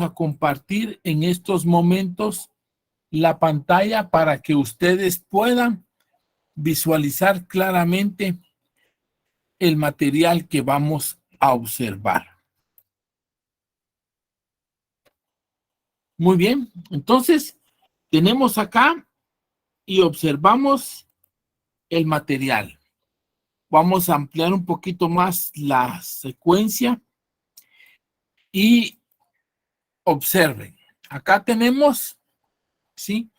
a compartir en estos momentos la pantalla para que ustedes puedan visualizar claramente el material que vamos a observar. Muy bien, entonces tenemos acá y observamos el material. Vamos a ampliar un poquito más la secuencia y observen. Acá tenemos, ¿sí?,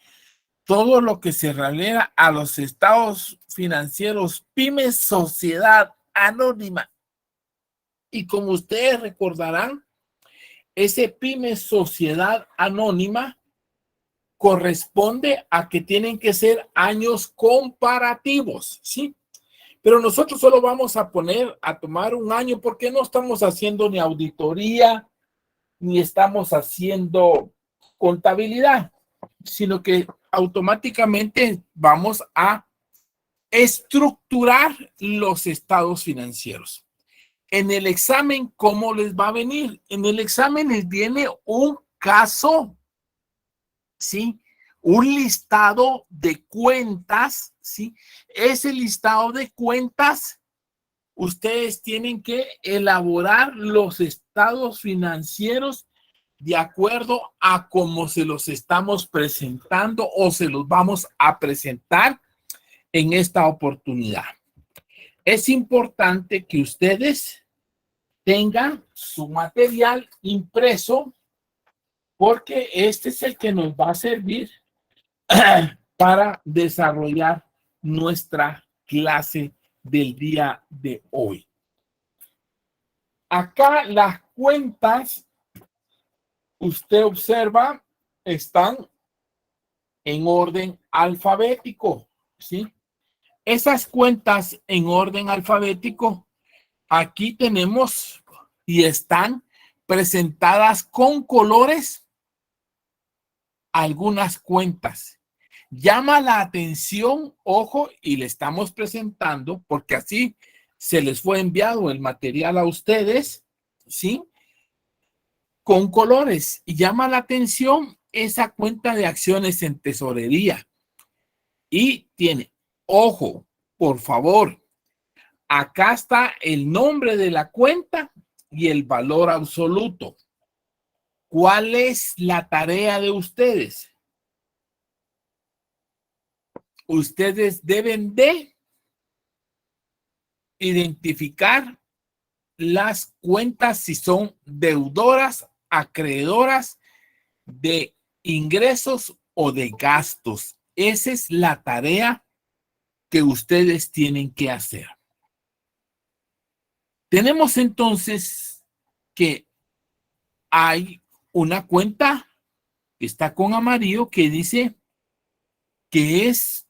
todo lo que se releva a los estados financieros pymes sociedad anónima. Y como ustedes recordarán, ese pyme sociedad anónima corresponde a que tienen que ser años comparativos, ¿sí? Pero nosotros solo vamos a tomar un año porque no estamos haciendo ni auditoría, ni estamos haciendo contabilidad, sino que automáticamente vamos a estructurar los estados financieros. En el examen, ¿cómo les va a venir? En el examen les viene un caso, ¿sí? Un listado de cuentas, ¿sí? Ese listado de cuentas, ustedes tienen que elaborar los estados financieros de acuerdo a cómo se los estamos presentando o se los vamos a presentar en esta oportunidad. Es importante que ustedes tengan su material impreso porque este es el que nos va a servir para desarrollar nuestra clase del día de hoy. Acá las cuentas, usted observa, están en orden alfabético, ¿sí? Esas cuentas en orden alfabético, aquí tenemos y están presentadas con colores algunas cuentas. Llama la atención, ojo, y le estamos presentando porque así se les fue enviado el material a ustedes, ¿sí? Con colores. Y llama la atención esa cuenta de acciones en tesorería. Y tiene, ojo, por favor, acá está el nombre de la cuenta y el valor absoluto. ¿Cuál es la tarea de ustedes? Ustedes deben de identificar las cuentas si son deudoras, acreedoras, de ingresos o de gastos. Esa es la tarea que ustedes tienen que hacer. Tenemos entonces que hay una cuenta que está con amarillo que dice que es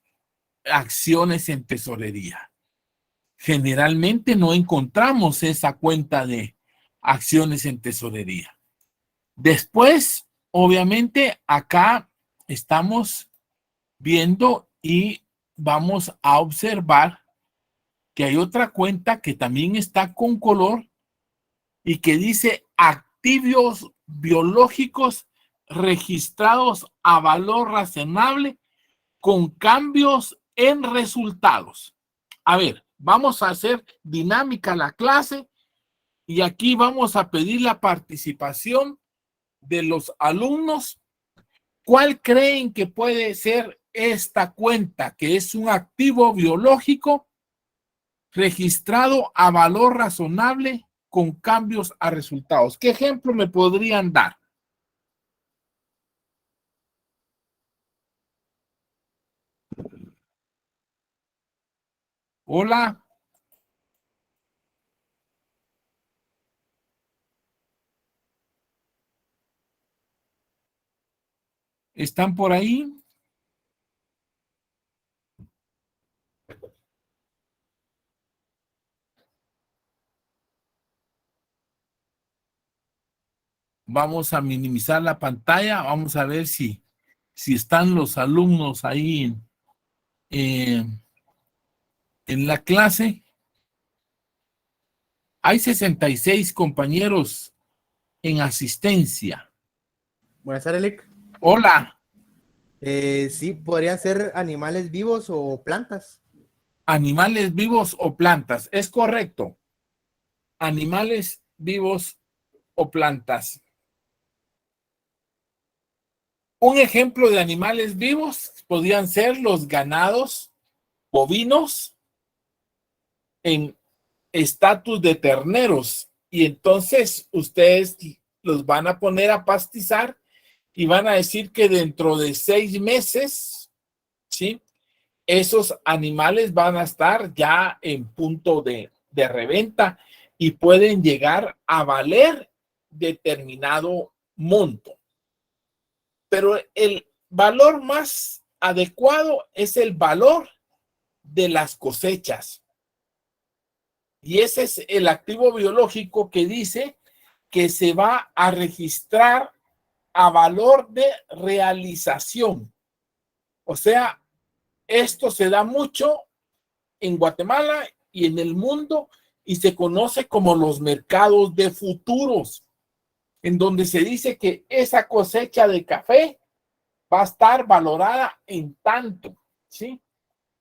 acciones en tesorería. Generalmente no encontramos esa cuenta de acciones en tesorería. Después, obviamente, acá estamos viendo y vamos a observar que hay otra cuenta que también está con color y que dice activos biológicos registrados a valor razonable con cambios en resultados. A ver, vamos a hacer dinámica la clase y aquí vamos a pedir la participación de los alumnos. ¿Cuál creen que puede ser esta cuenta, que es un activo biológico registrado a valor razonable con cambios a resultados? ¿Qué ejemplo me podrían dar? Hola. ¿Están por ahí? Vamos a minimizar la pantalla. Vamos a ver si están los alumnos ahí en la clase. Hay 66 compañeros en asistencia. Buenas tardes, Lick. Hola. Sí, podrían ser animales vivos o plantas. Animales vivos o plantas. Es correcto. Animales vivos o plantas. Un ejemplo de animales vivos podrían ser los ganados bovinos en estatus de terneros. Y entonces ustedes los van a poner a pastizar y van a decir que dentro de 6 meses, ¿sí? Esos animales van a estar ya en punto de reventa y pueden llegar a valer determinado monto. Pero el valor más adecuado es el valor de las cosechas. Y ese es el activo biológico que dice que se va a registrar a valor de realización. O sea, esto se da mucho en Guatemala y en el mundo y se conoce como los mercados de futuros, en donde se dice que esa cosecha de café va a estar valorada en tanto, ¿sí?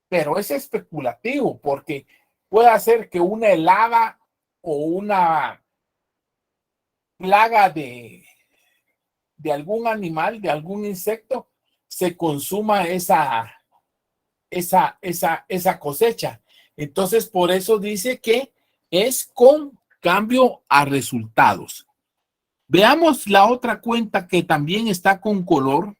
Pero es especulativo porque puede hacer que una helada o una plaga de algún animal, de algún insecto, se consuma esa cosecha. Entonces, por eso dice que es con cambio a resultados. Veamos la otra cuenta que también está con color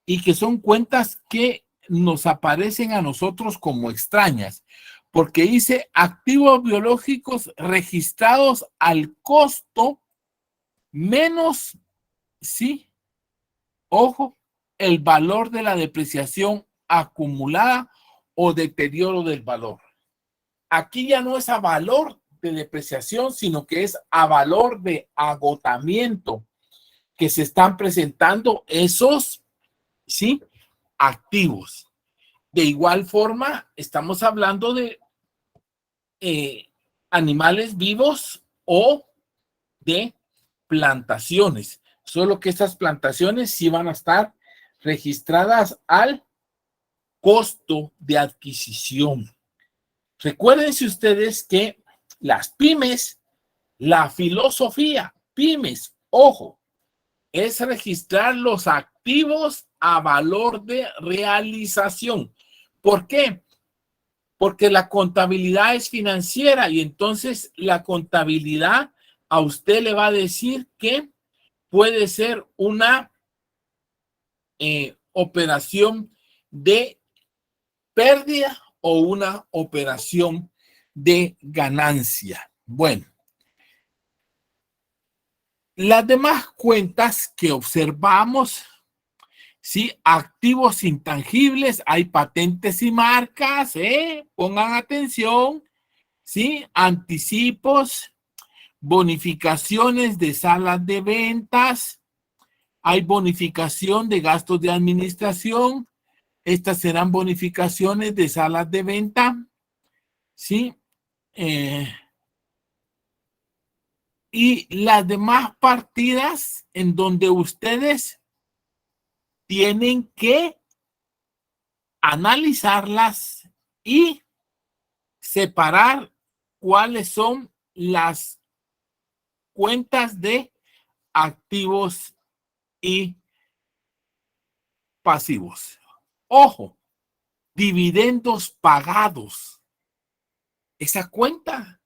y que son cuentas que nos aparecen a nosotros como extrañas, porque dice activos biológicos registrados al costo menos, sí, ojo, el valor de la depreciación acumulada o deterioro del valor. Aquí ya no es a valor de depreciación, sino que es a valor de agotamiento que se están presentando esos, ¿sí?, activos. De igual forma, estamos hablando de animales vivos o de plantaciones, solo que estas plantaciones sí van a estar registradas al costo de adquisición. Recuérdense ustedes que las pymes, la filosofía, pymes, ojo, es registrar los activos a valor de realización. ¿Por qué? Porque la contabilidad es financiera y entonces la contabilidad a usted le va a decir que puede ser una operación de pérdida o una operación de ganancia. Bueno, las demás cuentas que observamos, sí, activos intangibles, hay patentes y marcas, pongan atención, sí, anticipos, bonificaciones de salas de ventas, hay bonificación de gastos de administración, estas serán bonificaciones de salas de venta, sí, y las demás partidas en donde ustedes tienen que analizarlas y separar cuáles son las cuentas de activos y pasivos. Ojo, dividendos pagados. Esa cuenta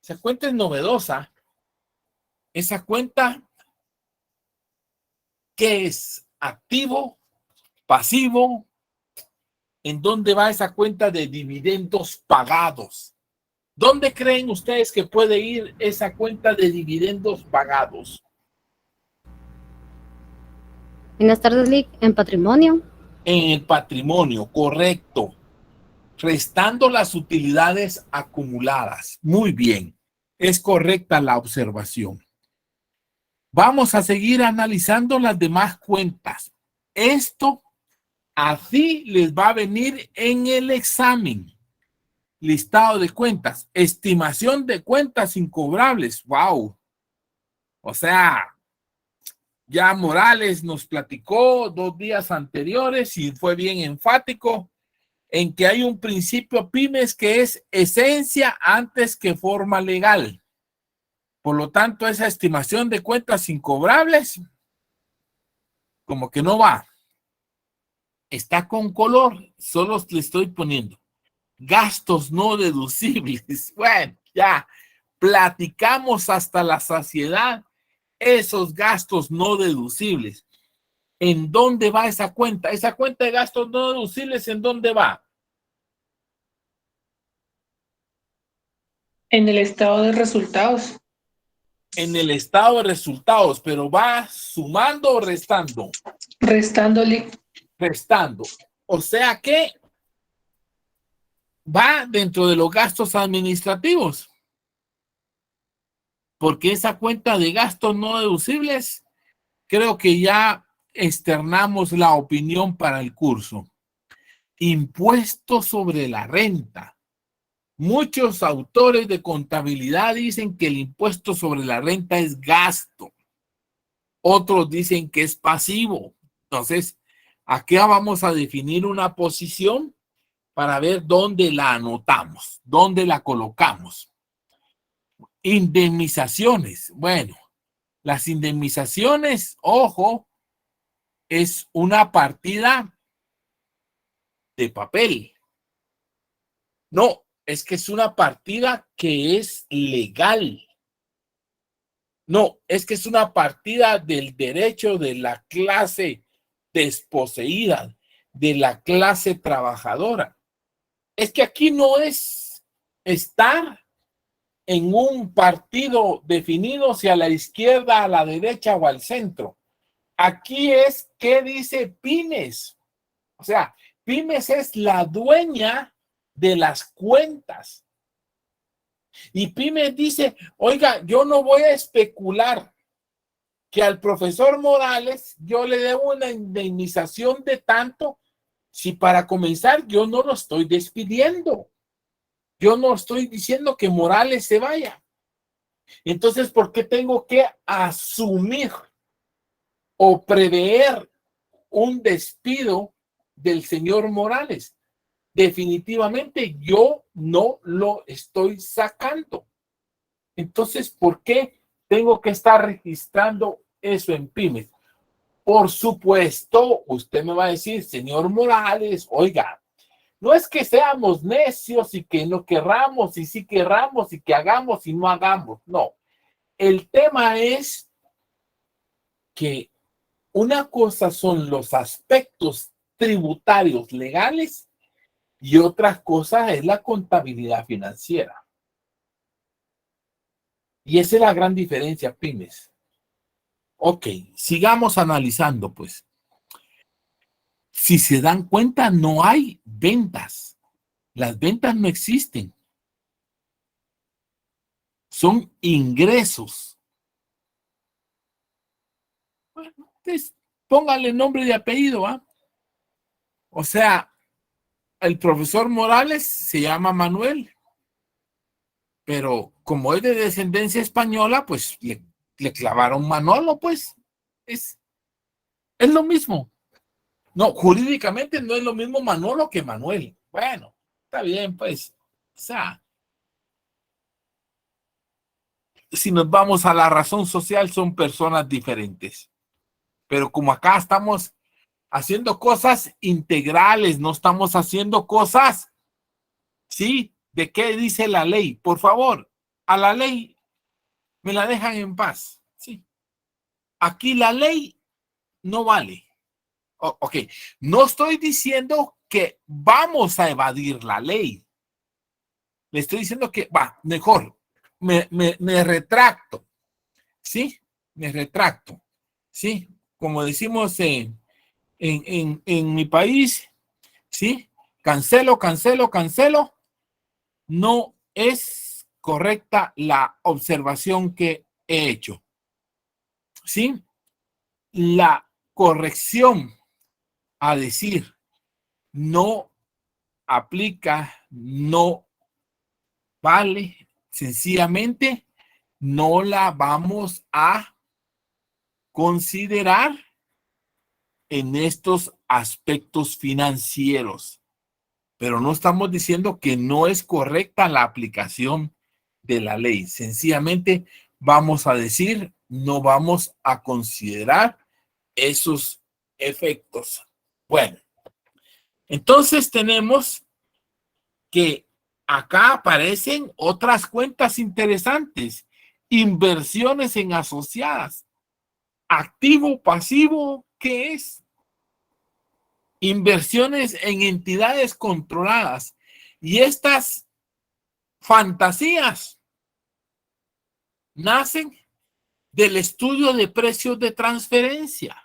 es novedosa. Esa cuenta, ¿qué es? Activo, pasivo. ¿En dónde va esa cuenta de dividendos pagados? ¿Dónde creen ustedes que puede ir esa cuenta de dividendos pagados? Buenas tardes, Lick. En patrimonio. En el patrimonio, correcto. Restando las utilidades acumuladas. Muy bien. Es correcta la observación. Vamos a seguir analizando las demás cuentas. Esto así les va a venir en el examen. Listado de cuentas, estimación de cuentas incobrables. Wow. O sea, Ya Morales nos platicó 2 días anteriores y fue bien enfático en que hay un principio pymes que es esencia antes que forma legal. Por lo tanto, esa estimación de cuentas incobrables como que no va. Está con color, solo le estoy poniendo gastos no deducibles. Bueno, ya platicamos hasta la saciedad esos gastos no deducibles. ¿En dónde va esa cuenta? Esa cuenta de gastos no deducibles, ¿en dónde va? En el estado de resultados. En el estado de resultados, pero ¿va sumando o restando? Restándole. Restando. O sea que va dentro de los gastos administrativos. Porque esa cuenta de gastos no deducibles, creo que ya externamos la opinión para el curso. Impuesto sobre la renta. Muchos autores de contabilidad dicen que el impuesto sobre la renta es gasto. Otros dicen que es pasivo. Entonces, aquí vamos a definir una posición para ver dónde la anotamos, dónde la colocamos. Indemnizaciones. Bueno, las indemnizaciones, ojo, es una partida de papel. No, es que es una partida que es legal. No, es que es una partida del derecho de la clase desposeída, de la clase trabajadora. Es que aquí no es estar en un partido definido si a la izquierda, a la derecha o al centro. Aquí es qué dice Pymes. O sea, Pymes es la dueña de las cuentas. Y Pymes dice, oiga, yo no voy a especular que al profesor Morales yo le debo una indemnización de tanto si para comenzar yo no lo estoy despidiendo. Yo no estoy diciendo que Morales se vaya. Entonces, ¿por qué tengo que asumir o prever un despido del señor Morales? Definitivamente yo no lo estoy sacando. Entonces, ¿por qué tengo que estar registrando eso en Pymes? Por supuesto, usted me va a decir, señor Morales, oiga, no es que seamos necios y que no querramos y sí querramos y que hagamos y no hagamos. No, el tema es que una cosa son los aspectos tributarios legales y otra cosa es la contabilidad financiera. Y esa es la gran diferencia, Pymes. Ok, sigamos analizando, pues. Si se dan cuenta, no hay ventas. Las ventas no existen. Son ingresos. Bueno, entonces, póngale nombre y apellido, ¿ah? O sea, el profesor Morales se llama Manuel, pero como es de descendencia española, pues le clavaron Manolo, pues. Es lo mismo. No, jurídicamente no es lo mismo Manolo que Manuel. Bueno, está bien, pues. O sea, si nos vamos a la razón social, son personas diferentes. Pero como acá estamos haciendo cosas integrales, no estamos haciendo cosas, ¿sí? ¿De qué dice la ley? Por favor, a la ley me la dejan en paz, ¿sí? Aquí la ley no vale. Ok, no estoy diciendo que vamos a evadir la ley. Le estoy diciendo que, va, mejor, me retracto, ¿sí? Me retracto, ¿sí? Como decimos en mi país, ¿sí? Cancelo, cancelo, cancelo. No es correcta la observación que he hecho, ¿sí? La corrección a decir no aplica, no vale, sencillamente no la vamos a considerar en estos aspectos financieros. Pero no estamos diciendo que no es correcta la aplicación de la ley. Sencillamente vamos a decir, no vamos a considerar esos efectos. Bueno, entonces tenemos que acá aparecen otras cuentas interesantes. Inversiones en asociadas. Activo, pasivo, ¿qué es? Inversiones en entidades controladas. Y estas fantasías nacen del estudio de precios de transferencia,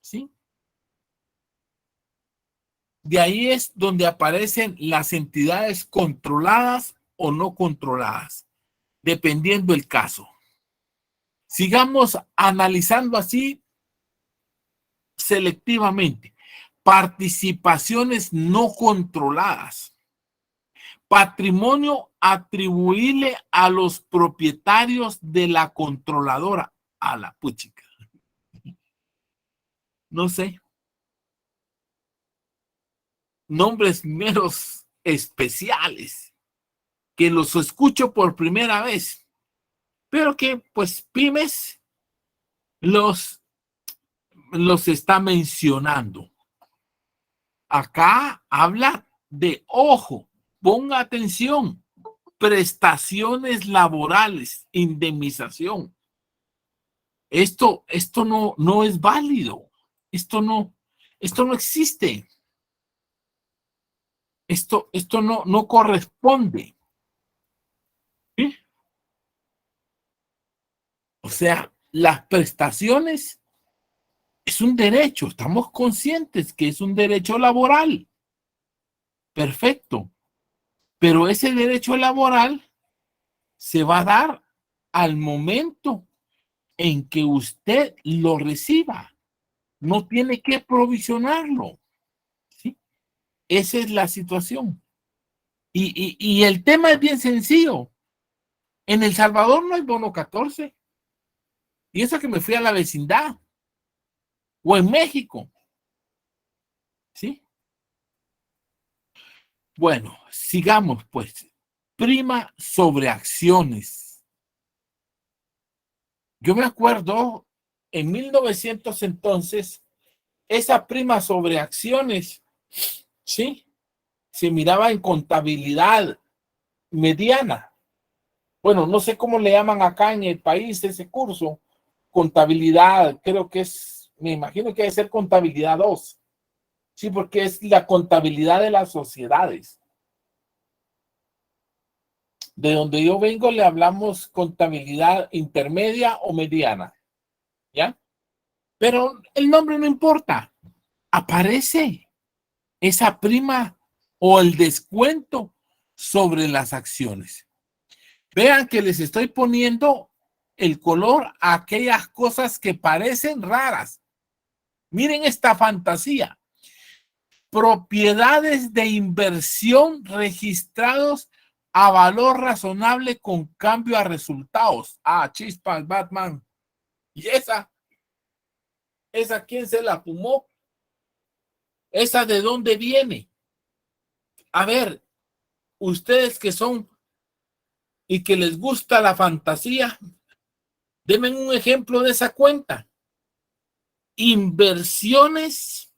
¿sí? De ahí es donde aparecen las entidades controladas o no controladas, dependiendo el caso. Sigamos analizando así selectivamente. Participaciones no controladas. Patrimonio atribuible a los propietarios de la controladora. A la puchica. No sé. Nombres meros especiales que los escucho por primera vez, pero que pues Pymes los está mencionando. Acá habla de, ojo, ponga atención, prestaciones laborales, indemnización. Esto no es válido. Esto no existe. Esto no corresponde. ¿Sí? O sea, las prestaciones es un derecho. Estamos conscientes que es un derecho laboral. Perfecto. Pero ese derecho laboral se va a dar al momento en que usted lo reciba. No tiene que provisionarlo. ¿Sí? Esa es la situación. Y el tema es bien sencillo. En El Salvador no hay bono 14. Y eso que me fui a la vecindad. O en México. ¿Sí? Bueno, sigamos pues. Prima sobre acciones. Yo me acuerdo en 1900 entonces, esa prima sobre acciones, ¿sí? Se miraba en contabilidad mediana. Bueno, no sé cómo le llaman acá en el país ese curso. Contabilidad, creo que es, me imagino que debe ser contabilidad 2. Sí, porque es la contabilidad de las sociedades. De donde yo vengo le hablamos contabilidad intermedia o mediana. ¿Ya? Pero el nombre no importa. Aparece esa prima o el descuento sobre las acciones. Vean que les estoy poniendo el color a aquellas cosas que parecen raras. Miren esta fantasía. Propiedades de inversión registrados a valor razonable con cambio a resultados. Ah, chispas, Batman. ¿Y esa quién se la fumó? ¿Esa de dónde viene? A ver, ustedes que son y que les gusta la fantasía, denme un ejemplo de esa cuenta. Inversiones,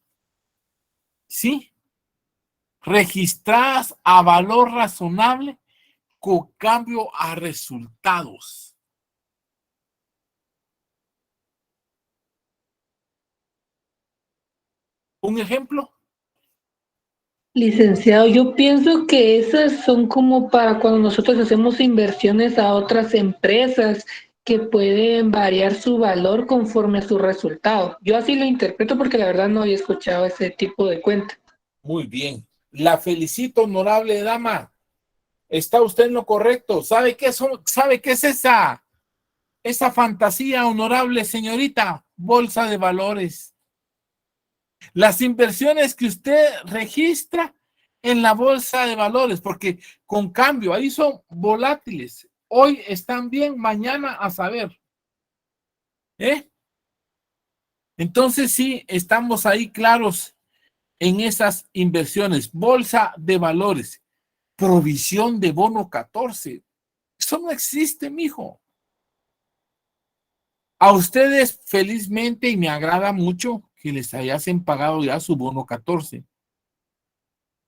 ¿sí? Registradas a valor razonable con cambio a resultados. ¿Un ejemplo? Licenciado, yo pienso que esas son como para cuando nosotros hacemos inversiones a otras empresas que pueden variar su valor conforme a su resultado. Yo así lo interpreto porque la verdad no había escuchado ese tipo de cuenta. Muy bien. La felicito, honorable dama. Está usted en lo correcto. ¿Sabe qué es esa fantasía, honorable señorita? Bolsa de valores. Las inversiones que usted registra en la bolsa de valores, porque con cambio, ahí son volátiles. Hoy están bien, mañana a saber. ¿Eh? Entonces sí, estamos ahí claros en esas inversiones. Bolsa de valores, provisión de bono 14. Eso no existe, mijo. A ustedes felizmente, y me agrada mucho que les hayan pagado ya su bono 14.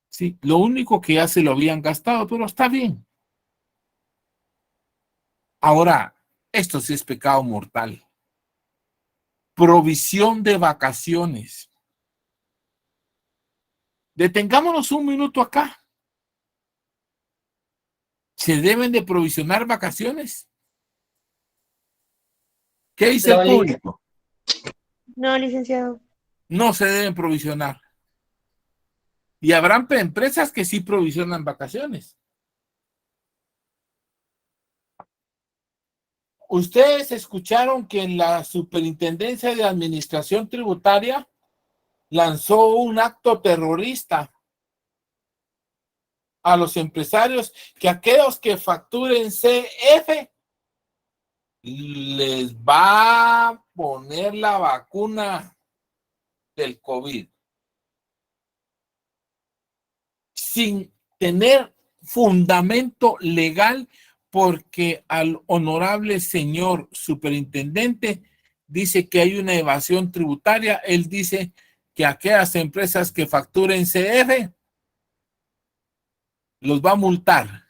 Sí, lo único que ya se lo habían gastado, pero está bien. Ahora, esto sí es pecado mortal. Provisión de vacaciones. Detengámonos un minuto acá. ¿Se deben de provisionar vacaciones? ¿Qué dice el público? No, licenciado. No se deben provisionar. Y habrán empresas que sí provisionan vacaciones. Ustedes escucharon que en la Superintendencia de Administración Tributaria lanzó un acto terrorista a los empresarios, que aquellos que facturen CF les va a poner la vacuna del COVID sin tener fundamento legal, porque al honorable señor superintendente dice que hay una evasión tributaria. Él dice que aquellas empresas que facturen CF los va a multar,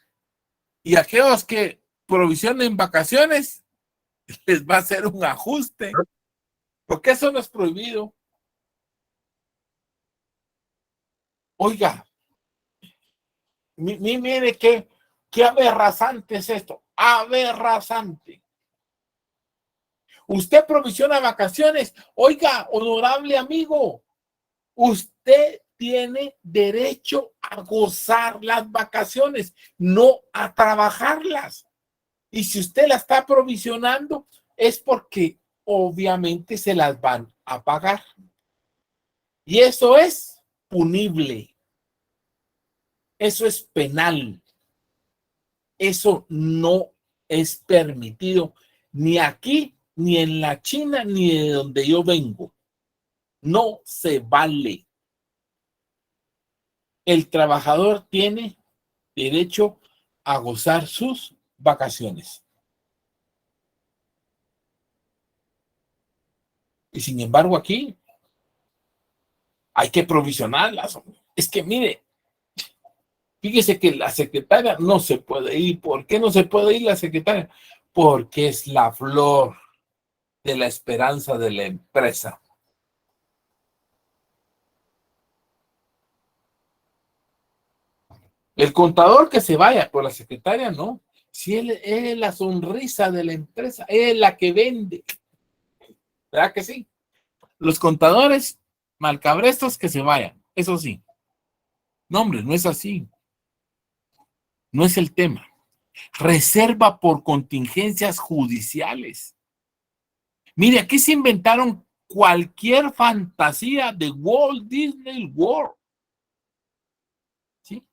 y aquellos que provisionen vacaciones les va a hacer un ajuste, porque eso no es prohibido. Oiga, mire qué aberrante es esto, aberrante. Usted provisiona vacaciones. Oiga, honorable amigo, usted tiene derecho a gozar las vacaciones, no a trabajarlas. Y si usted las está provisionando, es porque obviamente se las van a pagar. Y eso es punible. Eso es penal. Eso no es permitido ni aquí, ni en la China, ni de donde yo vengo. No se vale. El trabajador tiene derecho a gozar sus vacaciones. Y sin embargo aquí hay que provisionarlas. Es que mire, fíjese que la secretaria no se puede ir. ¿Por qué no se puede ir la secretaria? Porque es la flor de la esperanza de la empresa. El contador que se vaya, por la secretaria no. Si él es la sonrisa de la empresa, es la que vende. ¿Verdad que sí? Los contadores malcabrestos que se vayan, eso sí. No, hombre, no es así. No es el tema. Reserva por contingencias judiciales. Mire, aquí se inventaron cualquier fantasía de Walt Disney World. ¿Sí?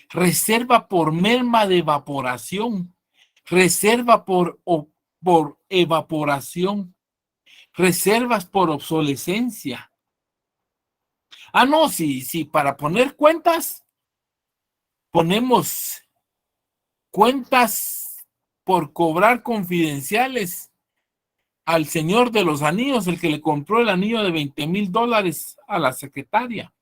Reserva por merma de evaporación. Reserva por evaporación. Reservas por obsolescencia. Ah, no, sí, para poner cuentas, ponemos cuentas por cobrar confidenciales al señor de los anillos, el que le compró el anillo de $20,000 a la secretaria.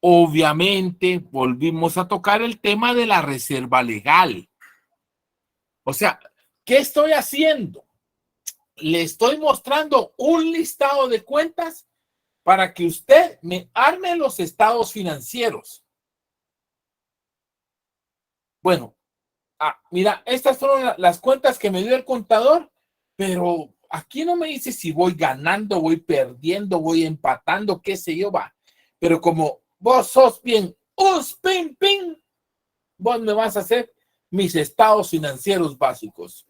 Obviamente, volvimos a tocar el tema de la reserva legal. O sea, ¿qué estoy haciendo? Le estoy mostrando un listado de cuentas para que usted me arme los estados financieros. Bueno, mira, estas fueron las cuentas que me dio el contador, pero aquí no me dice si voy ganando, voy perdiendo, voy empatando, qué sé yo, va. Pero como vos sos bien, pin, pin, vos me vas a hacer mis estados financieros básicos.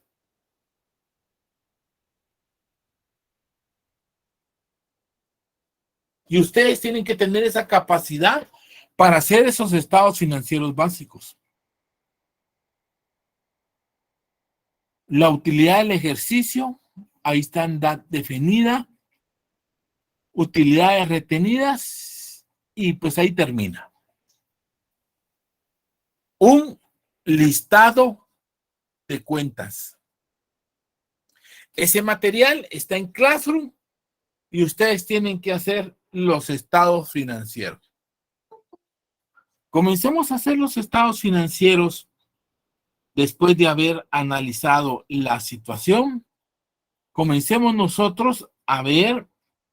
Y ustedes tienen que tener esa capacidad para hacer esos estados financieros básicos. La utilidad del ejercicio, ahí está en edad definida. Utilidades retenidas y pues ahí termina. Un listado de cuentas. Ese material está en Classroom y ustedes tienen que hacer los estados financieros. Comencemos a hacer los estados financieros después de haber analizado la situación. Comencemos nosotros a ver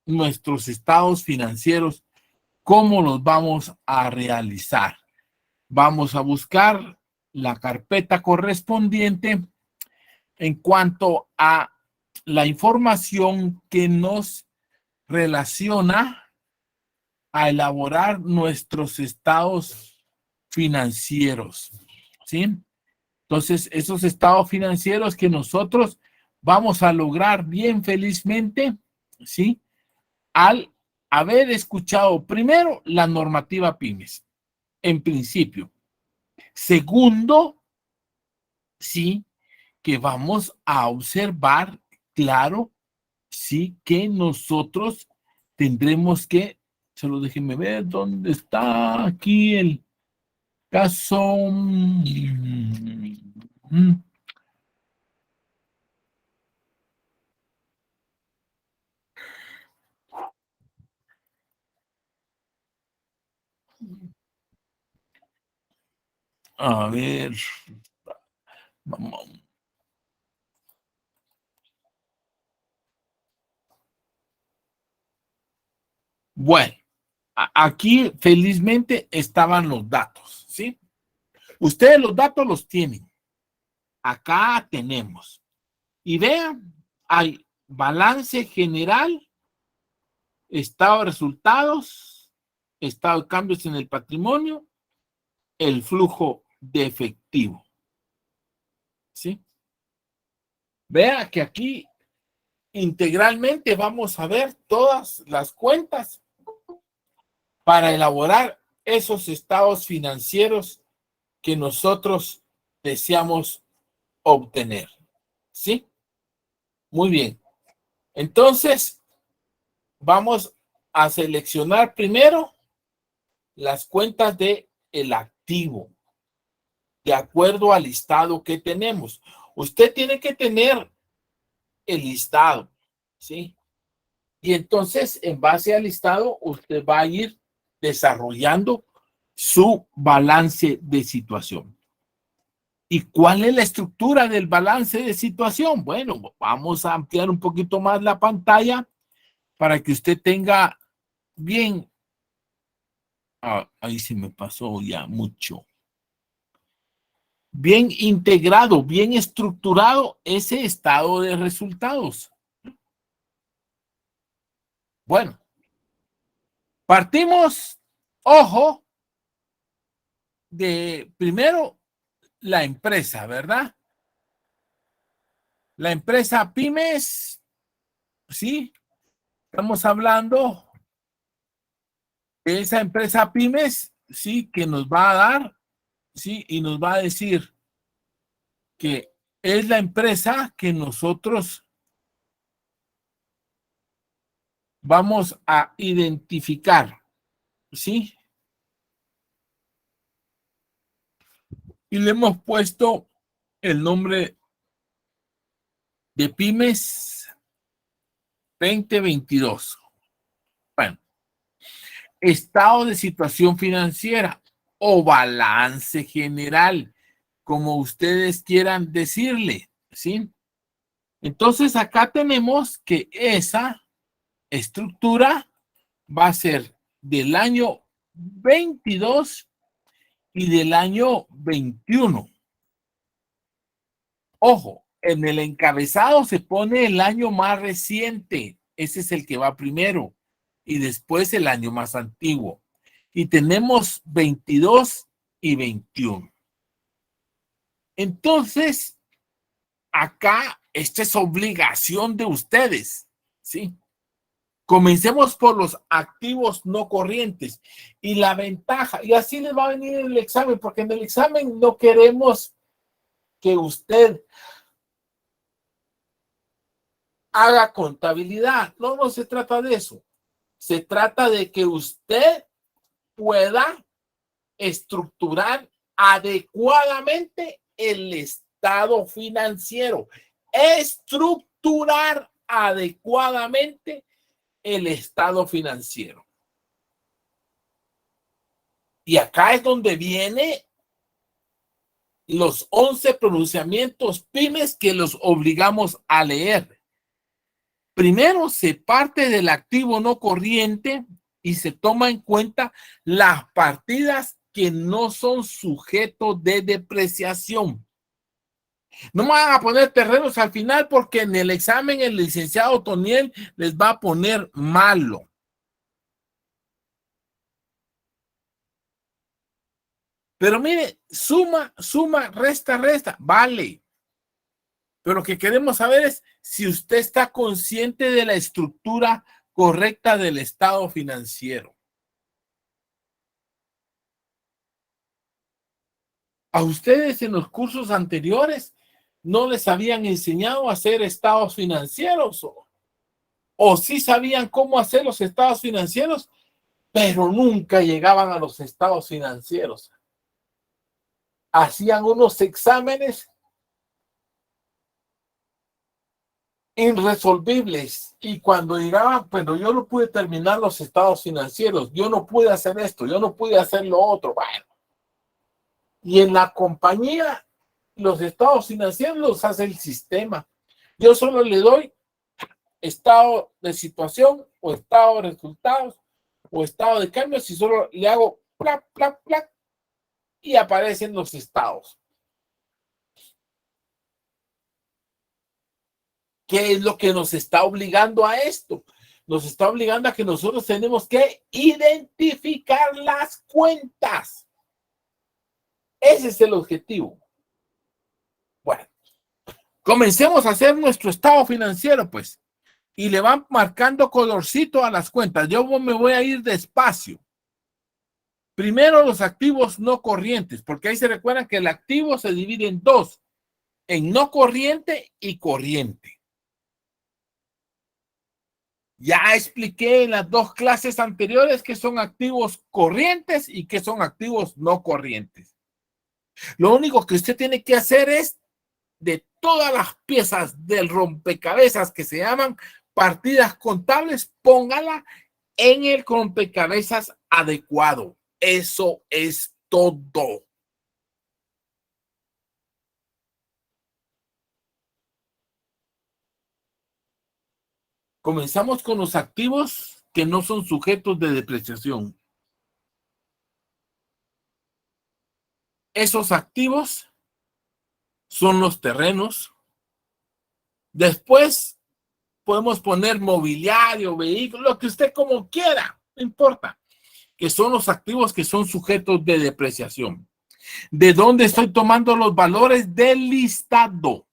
nuestros estados financieros, cómo los vamos a realizar. Vamos a buscar la carpeta correspondiente en cuanto a la información que nos relaciona a elaborar nuestros estados financieros, ¿sí? Entonces, esos estados financieros que nosotros vamos a lograr bien felizmente, ¿sí? Al haber escuchado primero la normativa pymes, en principio. Segundo, sí, que vamos a observar, claro, sí, que nosotros tendremos que, solo déjenme ver dónde está aquí el caso. A ver, vamos. Bueno, aquí felizmente estaban los datos, ¿sí? Ustedes los datos los tienen. Acá tenemos. Y vean, hay balance general, estado de resultados, estado de cambios en el patrimonio, el flujo de efectivo. ¿Sí? Vea que aquí integralmente vamos a ver todas las cuentas para elaborar esos estados financieros que nosotros deseamos obtener. ¿Sí? Muy bien. Entonces, vamos a seleccionar primero las cuentas de el activo, de acuerdo al listado que tenemos. Usted tiene que tener el listado, ¿sí? Y entonces, en base al listado, usted va a ir desarrollando su balance de situación. ¿Y cuál es la estructura del balance de situación? Bueno, vamos a ampliar un poquito más la pantalla para que usted tenga bien. Ahí se me pasó ya mucho. Bien integrado, bien estructurado ese estado de resultados. Bueno, partimos, ojo, de primero la empresa, ¿verdad? La empresa pymes, sí, estamos hablando de esa empresa pymes, sí, que nos va a dar, sí, y nos va a decir que es la empresa que nosotros vamos a identificar, ¿sí? Y le hemos puesto el nombre de Pymes 2022. Bueno, estado de situación financiera o balance general, como ustedes quieran decirle, ¿sí? Entonces acá tenemos que esa estructura va a ser del año 22 y del año 21. Ojo, en el encabezado se pone el año más reciente. Ese es el que va primero. Y después el año más antiguo. Y tenemos 22 y 21. Entonces, acá, esta es obligación de ustedes, ¿sí? Comencemos por los activos no corrientes. Y la ventaja, y así les va a venir el examen, porque en el examen no queremos que usted haga contabilidad. No, no se trata de eso. Se trata de que usted pueda estructurar adecuadamente el estado financiero. Estructurar adecuadamente el estado financiero. Y acá es donde viene los 11 pronunciamientos pymes que los obligamos a leer. Primero se parte del activo no corriente y se toma en cuenta las partidas que no son sujetos de depreciación. No me van a poner terrenos al final porque en el examen el licenciado Toniel les va a poner malo. Pero mire, suma, resta, vale. Pero lo que queremos saber es si usted está consciente de la estructura correcta del estado financiero. A ustedes en los cursos anteriores no les habían enseñado a hacer estados financieros o sí sabían cómo hacer los estados financieros, pero nunca llegaban a los estados financieros. Hacían unos exámenes irresolvibles y cuando llegaban, pero yo no pude terminar los estados financieros, yo no pude hacer esto, yo no pude hacer lo otro. Bueno, y en la compañía los estados financieros los hace el sistema. Yo solo le doy estado de situación o estado de resultados o estado de cambios y solo le hago plac, plac, plac y aparecen los estados. ¿Qué es lo que nos está obligando a esto? Nos está obligando a que nosotros tenemos que identificar las cuentas. Ese es el objetivo. Bueno, comencemos a hacer nuestro estado financiero, pues. Y le van marcando colorcito a las cuentas. Yo me voy a ir despacio. Primero los activos no corrientes, porque ahí se recuerdan que el activo se divide en dos, en no corriente y corriente. Ya expliqué en las dos clases anteriores que son activos corrientes y que son activos no corrientes. Lo único que usted tiene que hacer es, de todas las piezas del rompecabezas que se llaman partidas contables, póngala en el rompecabezas adecuado. Eso es todo. Comenzamos con los activos que no son sujetos de depreciación. Esos activos son los terrenos. Después podemos poner mobiliario, vehículo, lo que usted como quiera, no importa, que son los activos que son sujetos de depreciación. ¿De dónde estoy tomando los valores del listado?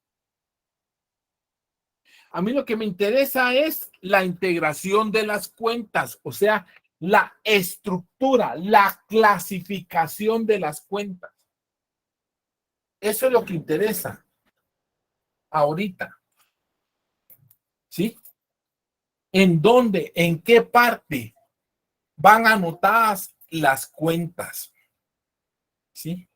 A mí lo que me interesa es la integración de las cuentas, o sea, la estructura, la clasificación de las cuentas. Eso es lo que interesa ahorita. ¿Sí? ¿En dónde, en qué parte van anotadas las cuentas? ¿Sí?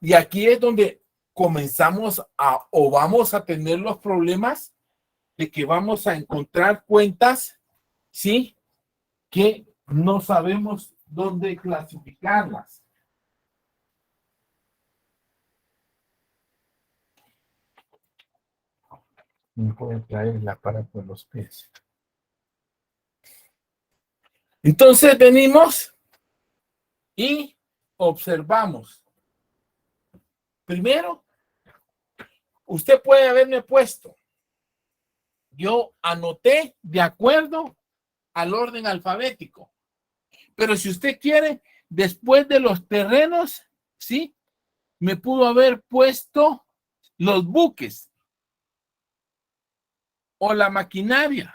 Y aquí es donde comenzamos o vamos a tener los problemas de que vamos a encontrar cuentas, ¿sí? Que no sabemos dónde clasificarlas. No puedo traerla para por los pies. Entonces venimos y observamos. Primero, usted puede haberme puesto. Yo anoté de acuerdo al orden alfabético. Pero si usted quiere, después de los terrenos, ¿sí? Me pudo haber puesto los buques o la maquinaria.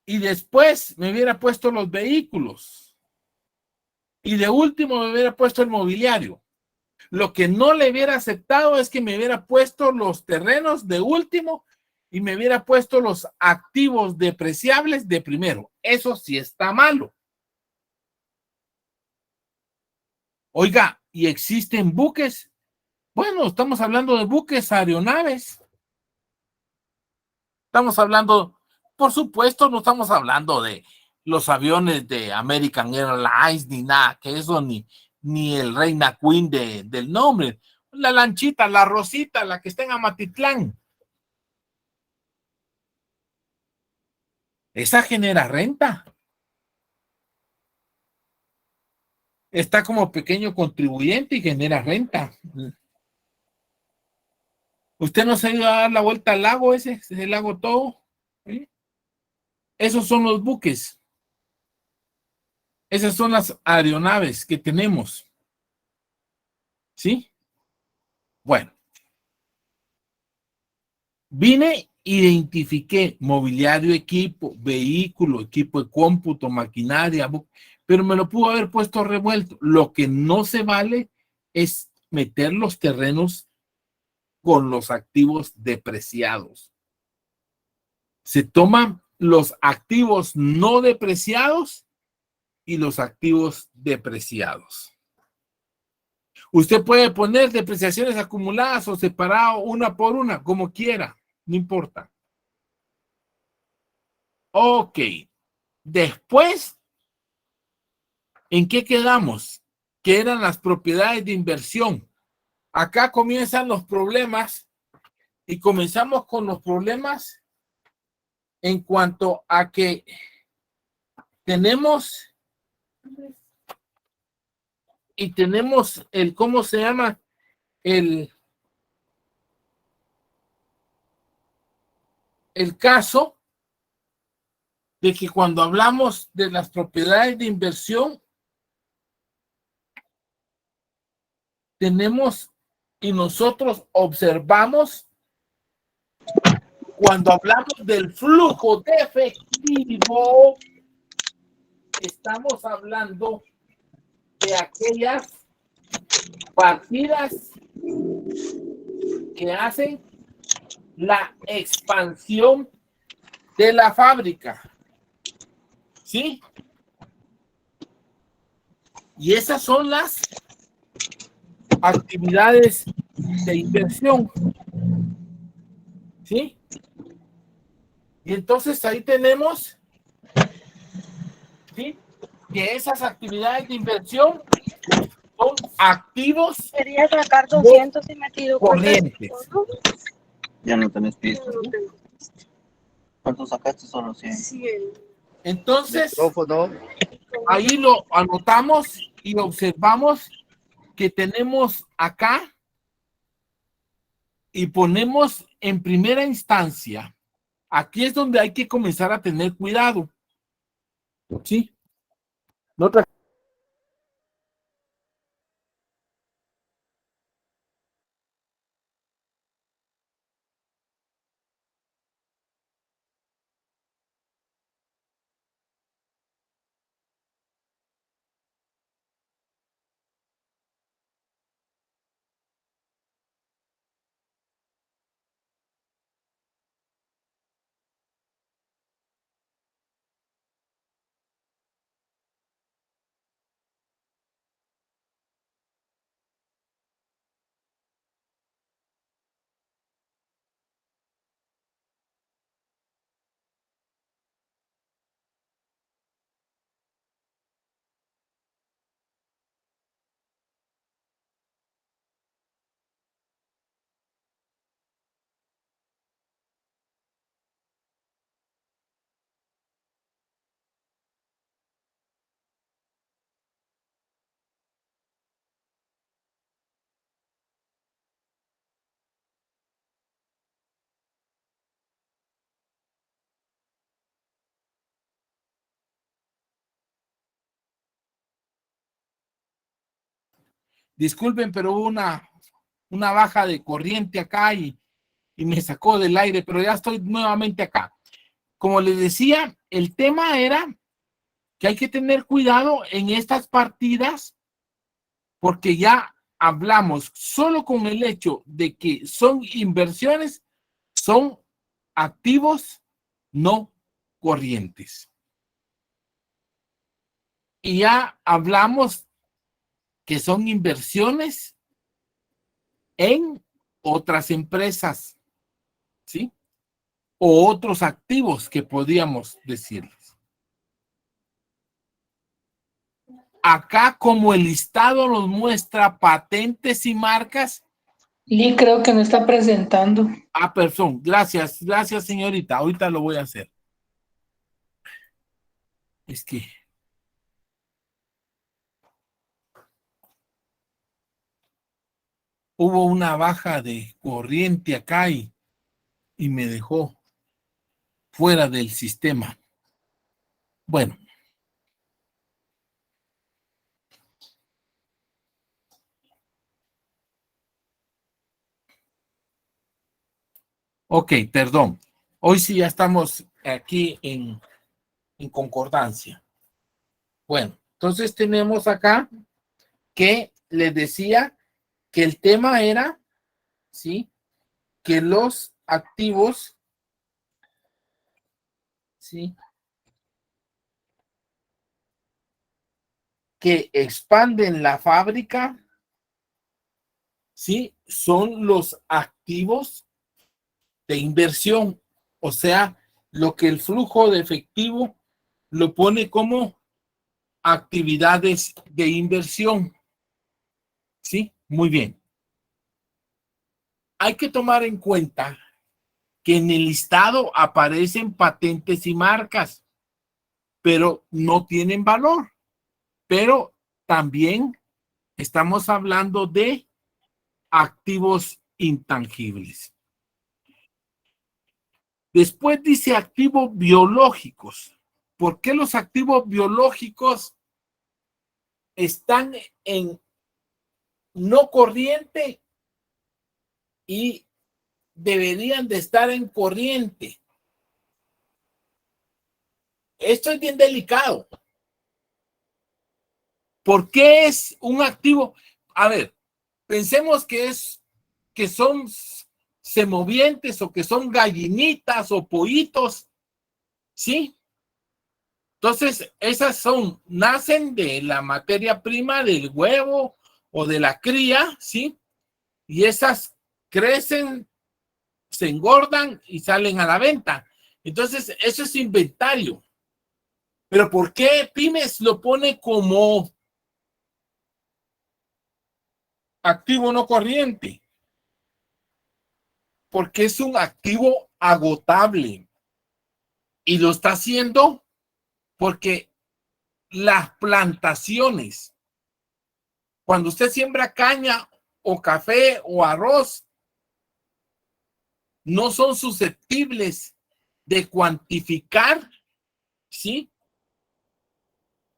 Y después me hubiera puesto los vehículos. Y de último me hubiera puesto el mobiliario. Lo que no le hubiera aceptado es que me hubiera puesto los terrenos de último y me hubiera puesto los activos depreciables de primero. Eso sí está malo. Oiga, ¿y existen buques? Bueno, estamos hablando de buques, aeronaves. Estamos hablando, por supuesto, no estamos hablando de los aviones de American Airlines, ni nada, que eso, ni el Reina Queen del nombre. La lanchita, la Rosita, la que está en Amatitlán. Esa genera renta. Está como pequeño contribuyente y genera renta. ¿Usted no se ha ido a dar la vuelta al lago ese lago todo? ¿Sí? Esos son los buques. Esas son las aeronaves que tenemos. ¿Sí? Bueno. Vine, identifiqué mobiliario, equipo, vehículo, equipo de cómputo, maquinaria, pero me lo pudo haber puesto revuelto. Lo que no se vale es meter los terrenos con los activos depreciados. Se toman los activos no depreciados y los activos depreciados. Usted puede poner depreciaciones acumuladas o separado una por una, como quiera, no importa. Ok. Después, ¿en qué quedamos? ¿Qué eran las propiedades de inversión? Acá comienzan los problemas y comenzamos con los problemas en cuanto a que tenemos el, ¿cómo se llama? El caso de que cuando hablamos de las propiedades de inversión, tenemos y nosotros observamos cuando hablamos del flujo de efectivo, estamos hablando de aquellas partidas que hacen la expansión de la fábrica. ¿Sí? Y esas son las actividades de inversión. ¿Sí? Y entonces ahí tenemos, ¿sí?, que esas actividades de inversión son activos Quería sacar 200 y metido corrientes. Ya no tenés pistas. ¿Cuánto sacaste? Solo 100. 100. Entonces, Micrófono. ahí lo anotamos y observamos que tenemos acá y ponemos en primera instancia. Aquí es donde hay que comenzar a tener cuidado. ¿Sí? No te... Disculpen, pero hubo una baja de corriente acá y me sacó del aire, pero ya estoy nuevamente acá. Como les decía, el tema era que hay que tener cuidado en estas partidas porque ya hablamos solo con el hecho de que son inversiones, son activos no corrientes. Y ya hablamos que son inversiones en otras empresas, ¿sí? O otros activos que podríamos decirles. Acá, como el listado nos muestra patentes y marcas. Lee creo que no está presentando. Perdón, gracias, señorita. Ahorita lo voy a hacer. Es que hubo una baja de corriente acá y me dejó fuera del sistema. Bueno. Ok, perdón. Hoy sí ya estamos aquí en concordancia. Bueno, entonces tenemos acá que les decía que el tema era, ¿sí? Que los activos, ¿sí? Que expanden la fábrica, ¿sí? Son los activos de inversión, o sea, lo que el flujo de efectivo lo pone como actividades de inversión. ¿Sí? Muy bien. Hay que tomar en cuenta que en el listado aparecen patentes y marcas, pero no tienen valor. Pero también estamos hablando de activos intangibles. Después dice activos biológicos. ¿Por qué los activos biológicos están en no corriente y deberían de estar en corriente? Esto es bien delicado. ¿Por qué es un activo? A ver, pensemos que son semovientes o que son gallinitas o pollitos, ¿sí? Entonces, esas nacen de la materia prima del huevo o de la cría, ¿sí? Y esas crecen, se engordan y salen a la venta. Entonces, eso es inventario. Pero ¿por qué Pymes lo pone como activo no corriente? Porque es un activo agotable. Y lo está haciendo porque las plantaciones, cuando usted siembra caña o café o arroz, no son susceptibles de cuantificar, ¿sí?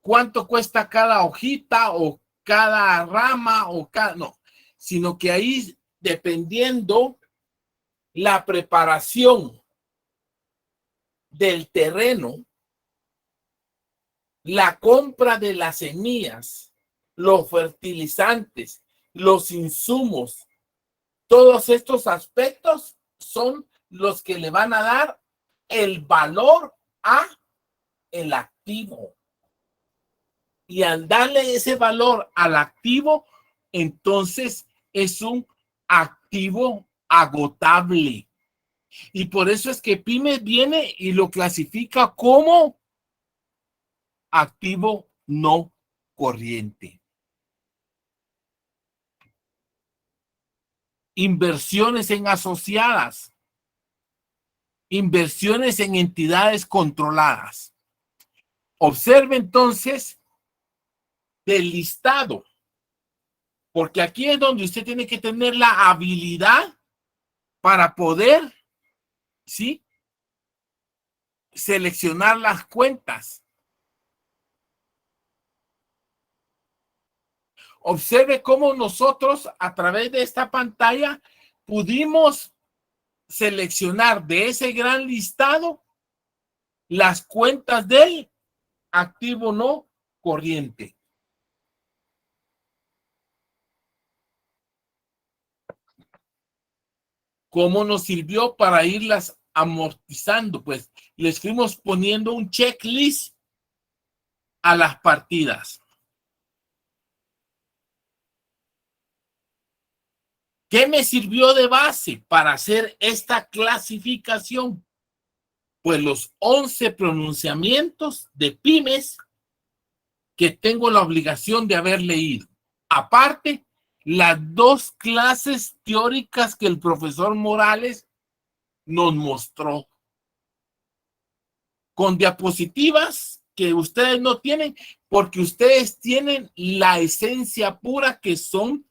Cuánto cuesta cada hojita o cada rama o no, sino que ahí, dependiendo la preparación del terreno, la compra de las semillas, los fertilizantes, los insumos, todos estos aspectos son los que le van a dar el valor a el activo. Y al darle ese valor al activo, entonces es un activo agotable. Y por eso es que Pymes viene y lo clasifica como activo no corriente. Inversiones en asociadas. Inversiones en entidades controladas. Observe entonces del listado, porque aquí es donde usted tiene que tener la habilidad para poder, ¿sí?, seleccionar las cuentas. Observe cómo nosotros a través de esta pantalla pudimos seleccionar de ese gran listado las cuentas del activo no corriente. ¿Cómo nos sirvió para irlas amortizando, pues les fuimos poniendo un checklist a las partidas. ¿Qué me sirvió de base para hacer esta clasificación? Pues los 11 pronunciamientos de pymes que tengo la obligación de haber leído. Aparte, las 2 clases teóricas que el profesor Morales nos mostró. Con diapositivas que ustedes no tienen, porque ustedes tienen la esencia pura que son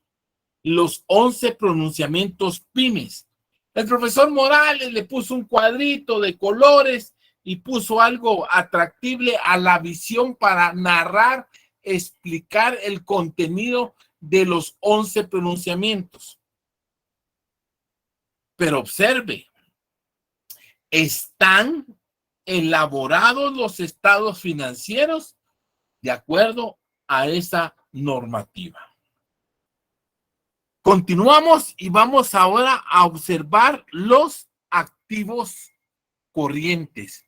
los 11 pronunciamientos pymes. El profesor Morales le puso un cuadrito de colores y puso algo atractivo a la visión para narrar, explicar el contenido de los 11 pronunciamientos. Pero observe, están elaborados los estados financieros de acuerdo a esa normativa. Continuamos y vamos ahora a observar los activos corrientes.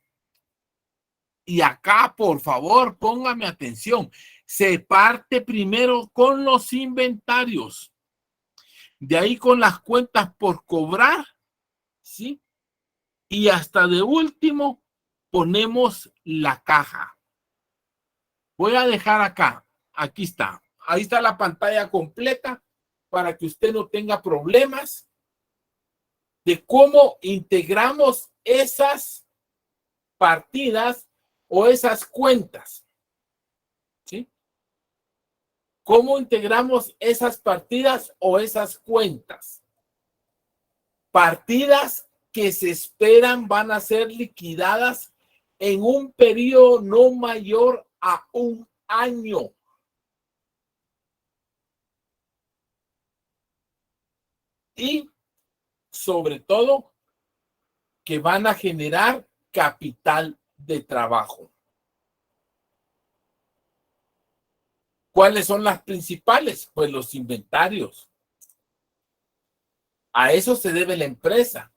Y acá, por favor, póngame atención. Se parte primero con los inventarios. De ahí con las cuentas por cobrar, ¿sí? Y hasta de último ponemos la caja. Voy a dejar acá. Aquí está. Ahí está la pantalla completa para que usted no tenga problemas de cómo integramos esas partidas o esas cuentas. ¿Sí? ¿Cómo integramos esas partidas o esas cuentas? Partidas que se esperan van a ser liquidadas en un periodo no mayor a 1 año. Y sobre todo que van a generar capital de trabajo. ¿Cuáles son las principales? Pues los inventarios. A eso se debe la empresa,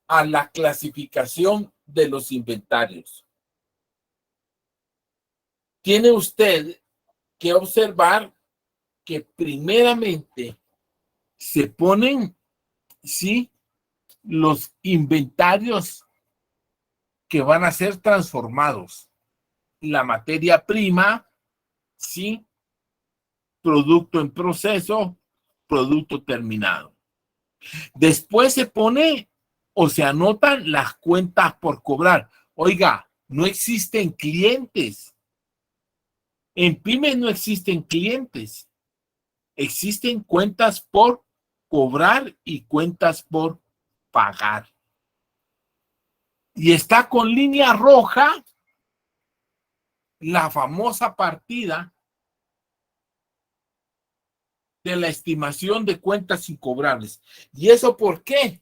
a la clasificación de los inventarios. Tiene usted que observar que primeramente se ponen, sí, los inventarios que van a ser transformados. La materia prima, sí, producto en proceso, producto terminado. Después se pone o se anotan las cuentas por cobrar. Oiga, no existen clientes. En pymes no existen clientes. Existen cuentas por cobrar y cuentas por pagar. Y está con línea roja la famosa partida de la estimación de cuentas incobrables. ¿Y eso por qué?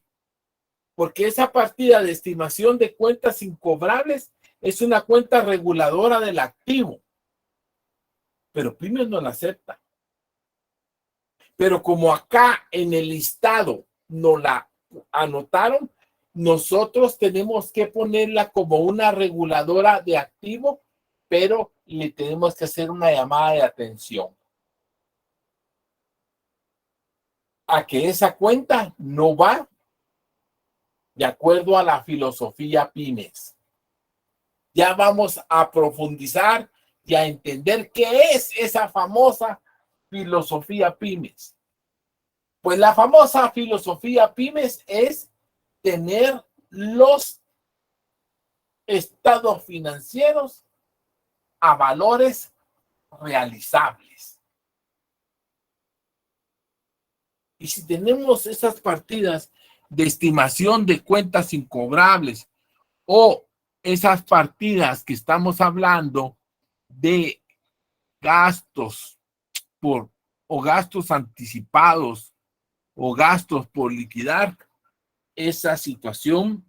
Porque esa partida de estimación de cuentas incobrables es una cuenta reguladora del activo. Pero pymes no la acepta. Pero como acá en el listado no la anotaron, nosotros tenemos que ponerla como una reguladora de activo, pero le tenemos que hacer una llamada de atención a que esa cuenta no va de acuerdo a la filosofía pymes. Ya vamos a profundizar y a entender qué es esa famosa filosofía pymes. Pues la famosa filosofía pymes es tener los estados financieros a valores realizables. Y si tenemos esas partidas de estimación de cuentas incobrables o esas partidas que estamos hablando de gastos o gastos anticipados o gastos por liquidar, esa situación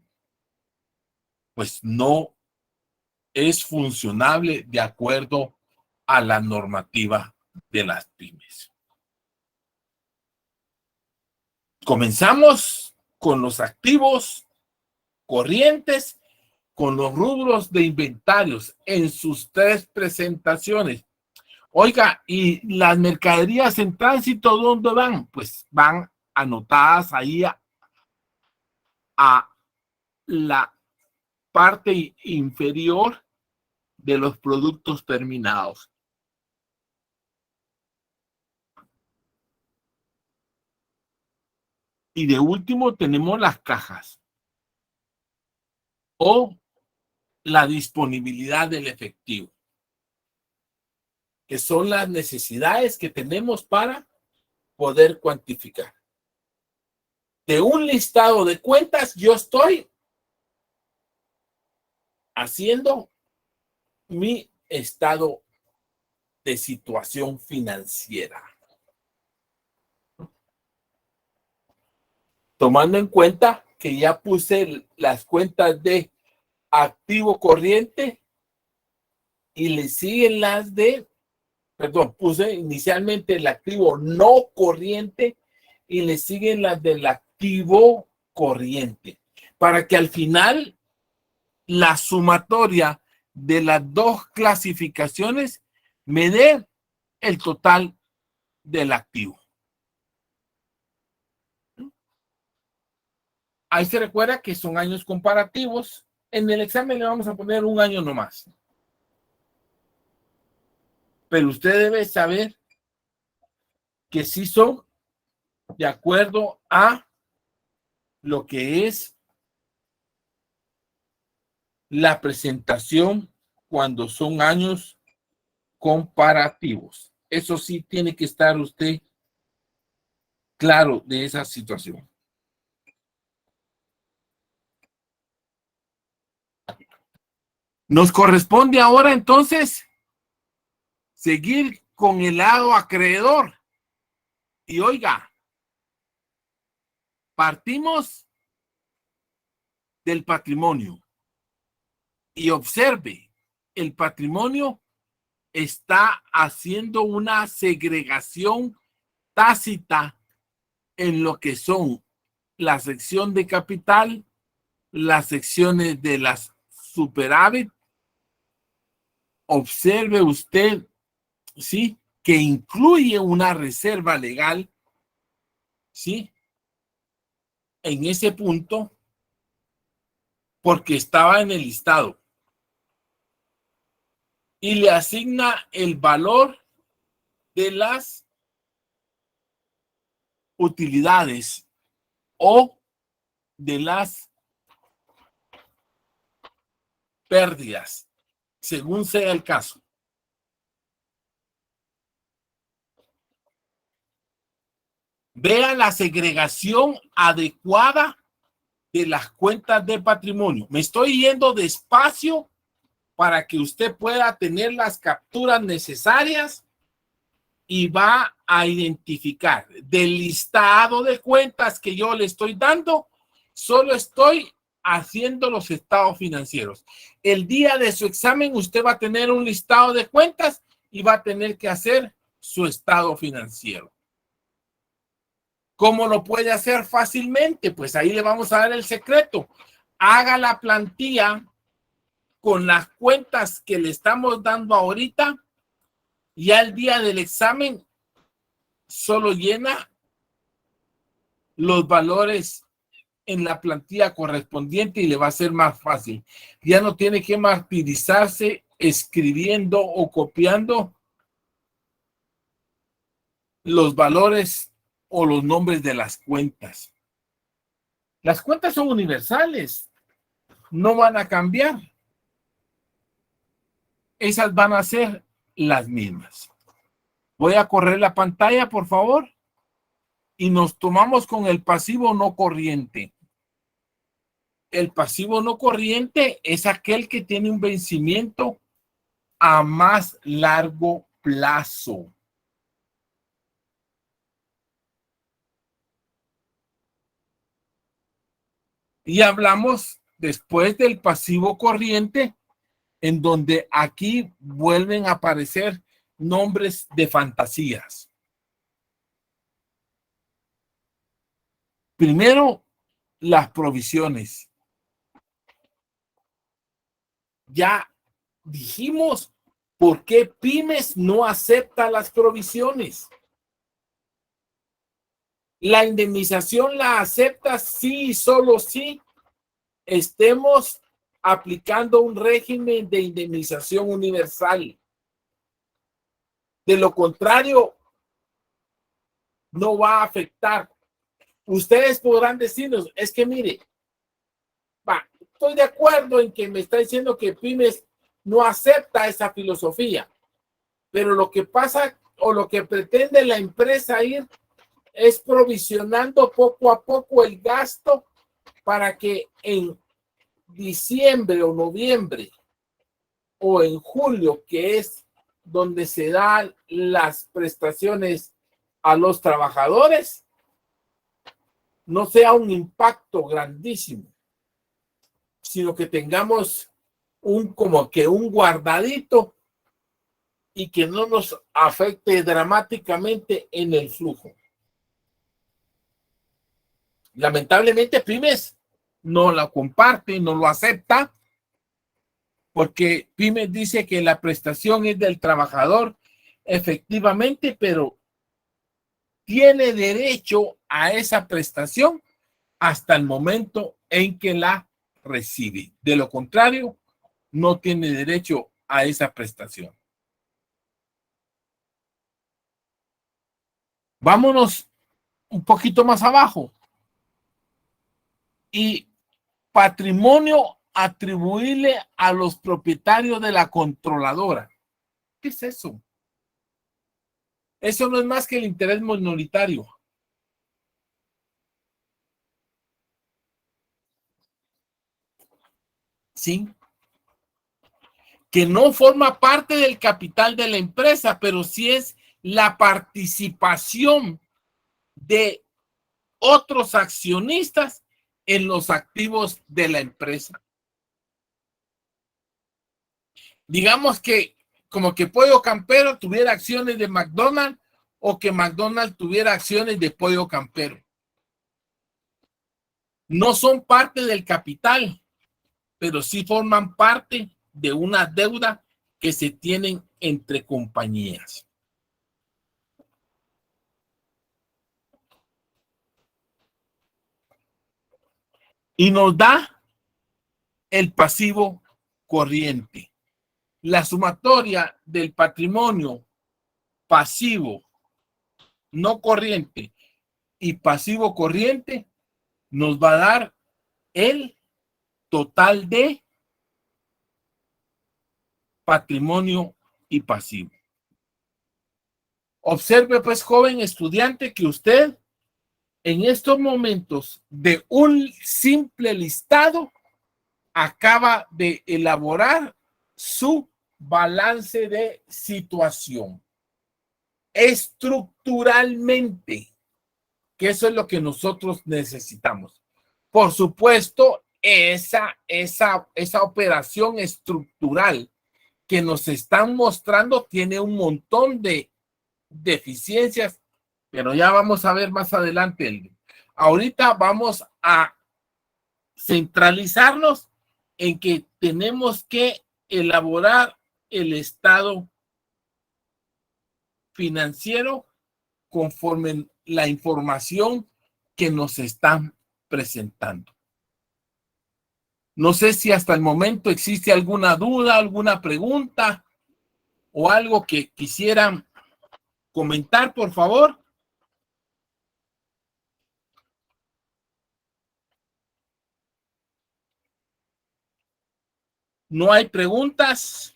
pues no es funcionable de acuerdo a la normativa de las pymes. Comenzamos con los activos corrientes con los rubros de inventarios en sus 3 presentaciones. Oiga, ¿y las mercaderías en tránsito dónde van? Pues van anotadas ahí a la parte inferior de los productos terminados. Y de último tenemos las cajas o la disponibilidad del efectivo, que son las necesidades que tenemos para poder cuantificar. De un listado de cuentas, yo estoy haciendo mi estado de situación financiera. Tomando en cuenta que ya puse las cuentas de activo corriente y le siguen las de, perdón, puse inicialmente el activo no corriente y le siguen las del activo corriente, para que al final la sumatoria de las 2 clasificaciones me dé el total del activo. Ahí se recuerda que son años comparativos. En el examen le vamos a poner un año nomás. Pero usted debe saber que sí son de acuerdo a lo que es la presentación cuando son años comparativos. Eso sí tiene que estar usted claro de esa situación. Nos corresponde ahora entonces seguir con el lado acreedor. Y oiga, partimos del patrimonio y observe, el patrimonio está haciendo una segregación tácita en lo que son la sección de capital, las secciones de las superávit. Observe usted, ¿sí?, que incluye una reserva legal, ¿sí?, en ese punto, porque estaba en el listado. Y le asigna el valor de las utilidades o de las pérdidas, según sea el caso. Vea la segregación adecuada de las cuentas de patrimonio. Me estoy yendo despacio para que usted pueda tener las capturas necesarias y va a identificar del listado de cuentas que yo le estoy dando. Solo estoy haciendo los estados financieros. El día de su examen usted va a tener un listado de cuentas y va a tener que hacer su estado financiero. ¿Cómo lo puede hacer fácilmente? Pues ahí le vamos a dar el secreto. Haga la plantilla con las cuentas que le estamos dando ahorita y al día del examen solo llena los valores en la plantilla correspondiente y le va a ser más fácil. Ya no tiene que martirizarse escribiendo o copiando los valores o los nombres de las cuentas. Las cuentas son universales, no van a cambiar. Esas van a ser las mismas. Voy a correr la pantalla, por favor, y nos tomamos con el pasivo no corriente. El pasivo no corriente es aquel que tiene un vencimiento a más largo plazo. Y hablamos después del pasivo corriente, en donde aquí vuelven a aparecer nombres de fantasías. Primero, las provisiones. ya dijimos por qué Pymes no acepta las provisiones. La indemnización la acepta sí y solo si estemos aplicando un régimen de indemnización universal. De lo contrario, no va a afectar. Ustedes podrán decirnos, es que mire, estoy de acuerdo en que me está diciendo que Pymes no acepta esa filosofía, pero lo que pasa o lo que pretende la empresa ir es provisionando poco a poco el gasto para que en diciembre o noviembre o en julio, que es donde se dan las prestaciones a los trabajadores, no sea un impacto grandísimo, sino que tengamos como que un guardadito y que no nos afecte dramáticamente en el flujo. Lamentablemente, Pymes no la comparte, no lo acepta, porque Pymes dice que la prestación es del trabajador, efectivamente, pero tiene derecho a esa prestación hasta el momento en que la recibe. De lo contrario, no tiene derecho a esa prestación. Vámonos un poquito más abajo. Y patrimonio atribuible a los propietarios de la controladora. ¿Qué es eso? Eso no es más que el interés minoritario. ¿Sí? Que no forma parte del capital de la empresa, pero sí es la participación de otros accionistas en los activos de la empresa. Digamos que como que Pollo Campero tuviera acciones de McDonald's o que McDonald's tuviera acciones de Pollo Campero. No son parte del capital, pero sí forman parte de una deuda que se tienen entre compañías. Y nos da el pasivo corriente. La sumatoria del patrimonio pasivo no corriente y pasivo corriente nos va a dar el total de patrimonio y pasivo. Observe, pues, joven estudiante, que usted en estos momentos de un simple listado acaba de elaborar su balance de situación estructuralmente, que eso es lo que nosotros necesitamos. Por supuesto, esa operación estructural que nos están mostrando tiene un montón de deficiencias, pero ya vamos a ver más adelante. Ahorita vamos a centralizarnos en que tenemos que elaborar el estado financiero conforme la información que nos están presentando. No sé si hasta el momento existe alguna duda, alguna pregunta o algo que quisieran comentar, por favor. ¿No hay preguntas?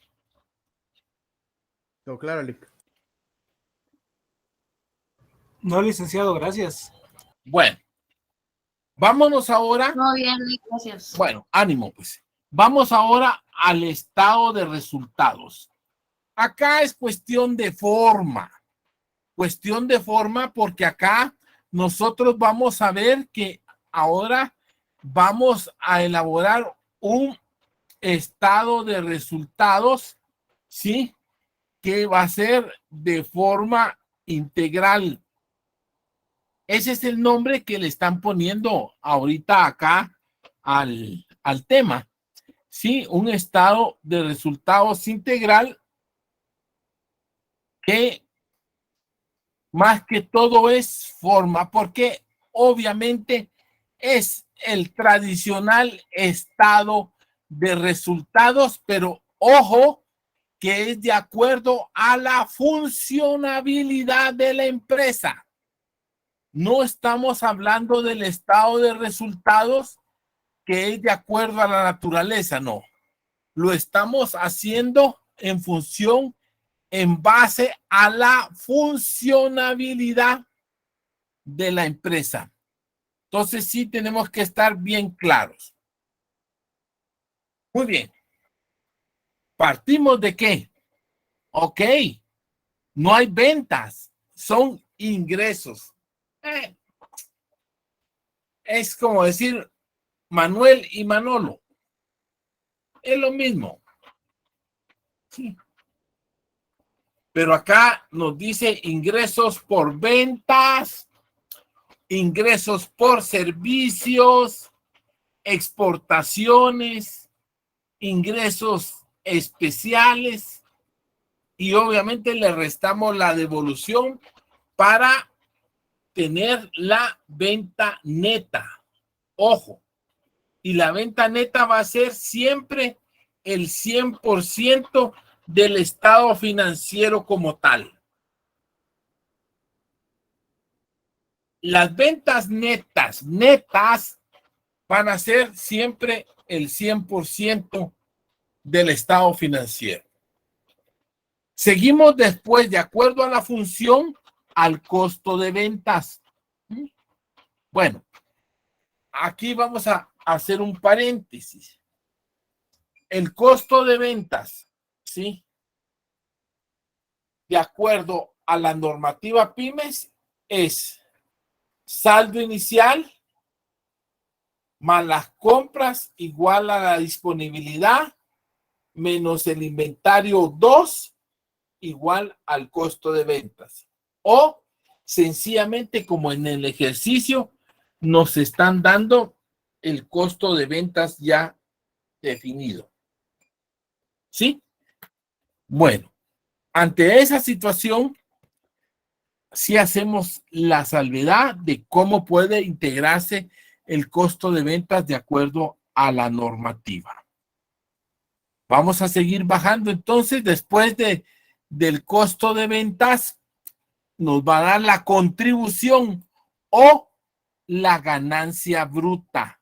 Todo claro, Lic. No, licenciado, gracias. Bueno, vámonos ahora. Todo bien, gracias. Bueno, ánimo, pues. Vamos ahora al estado de resultados. Acá es cuestión de forma porque acá nosotros vamos a ver que ahora vamos a elaborar un estado de resultados, ¿sí? Que va a ser de forma integral. Ese es el nombre que le están poniendo ahorita acá al tema. sí, un estado de resultados integral que más que todo es forma, porque obviamente es el tradicional estado de resultados, pero ojo, que es de acuerdo a la funcionabilidad de la empresa. No estamos hablando del estado de resultados que es de acuerdo a la naturaleza, no. Lo estamos haciendo en función, en base a la funcionabilidad de la empresa. Entonces sí tenemos que estar bien claros. Muy bien. ¿Partimos de qué? Ok. No hay ventas, son ingresos. Es como decir Manuel y Manolo. Es lo mismo. Sí. Pero acá nos dice ingresos por ventas, ingresos por servicios, exportaciones, ingresos especiales y obviamente le restamos la devolución para tener la venta neta. Ojo, y la venta neta va a ser siempre el 100% del estado financiero como tal. Las ventas netas van a ser siempre el 100% del estado financiero. Seguimos después, de acuerdo a la función, al costo de ventas. Bueno, aquí vamos a hacer un paréntesis. El costo de ventas, ¿sí? De acuerdo a la normativa PYMES, es saldo inicial más las compras igual a la disponibilidad menos el inventario 2 igual al costo de ventas. O sencillamente como en el ejercicio nos están dando el costo de ventas ya definido. ¿Sí? Bueno, ante esa situación, sí hacemos la salvedad de cómo puede integrarse el costo de ventas de acuerdo a la normativa. Vamos a seguir bajando entonces después del costo de ventas, nos va a dar la contribución o la ganancia bruta.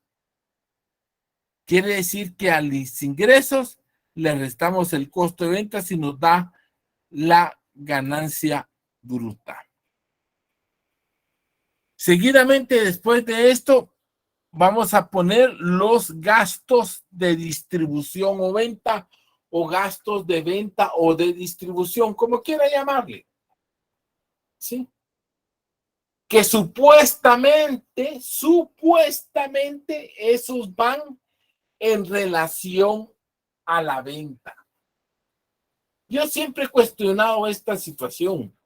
Quiere decir que a los ingresos le restamos el costo de ventas y nos da la ganancia bruta. Seguidamente, después de esto, vamos a poner los gastos de distribución o venta, o gastos de venta o de distribución, como quiera llamarle. ¿Sí? Que supuestamente esos van en relación a la venta. Yo siempre he cuestionado esta situación,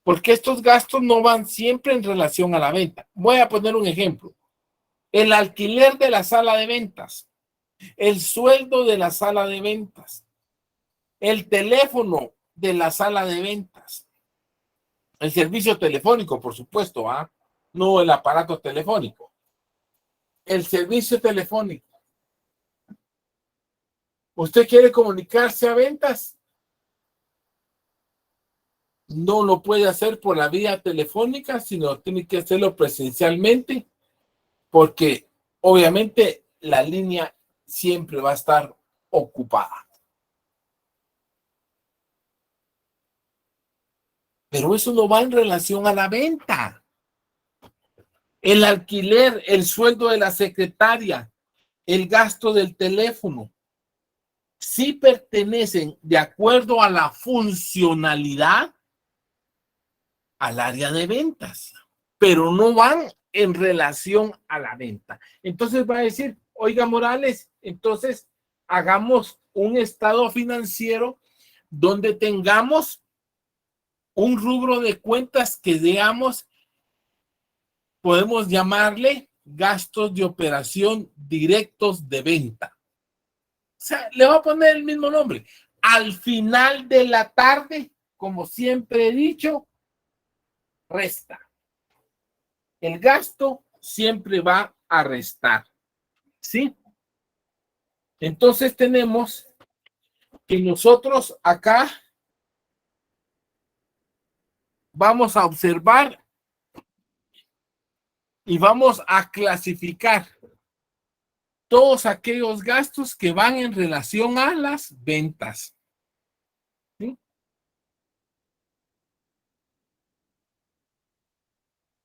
porque estos gastos no van siempre en relación a la venta. Voy a poner un ejemplo. El alquiler de la sala de ventas, el sueldo de la sala de ventas, el teléfono de la sala de ventas, el servicio telefónico, por supuesto, no el aparato telefónico, el servicio telefónico. ¿Usted quiere comunicarse a ventas? No lo puede hacer por la vía telefónica, sino tiene que hacerlo presencialmente, porque obviamente la línea siempre va a estar ocupada. Pero eso no va en relación a la venta. El alquiler, el sueldo de la secretaria, el gasto del teléfono, sí pertenecen de acuerdo a la funcionalidad al área de ventas, pero no van en relación a la venta. Entonces va a decir, oiga Morales, entonces hagamos un estado financiero donde tengamos un rubro de cuentas que digamos, podemos llamarle gastos de operación directos de venta. sea, le voy a poner el mismo nombre. Al final de la tarde, como siempre he dicho, resta. El gasto siempre va a restar. ¿Sí? Entonces tenemos que nosotros acá vamos a observar y vamos a clasificar todos aquellos gastos que van en relación a las ventas. ¿Sí?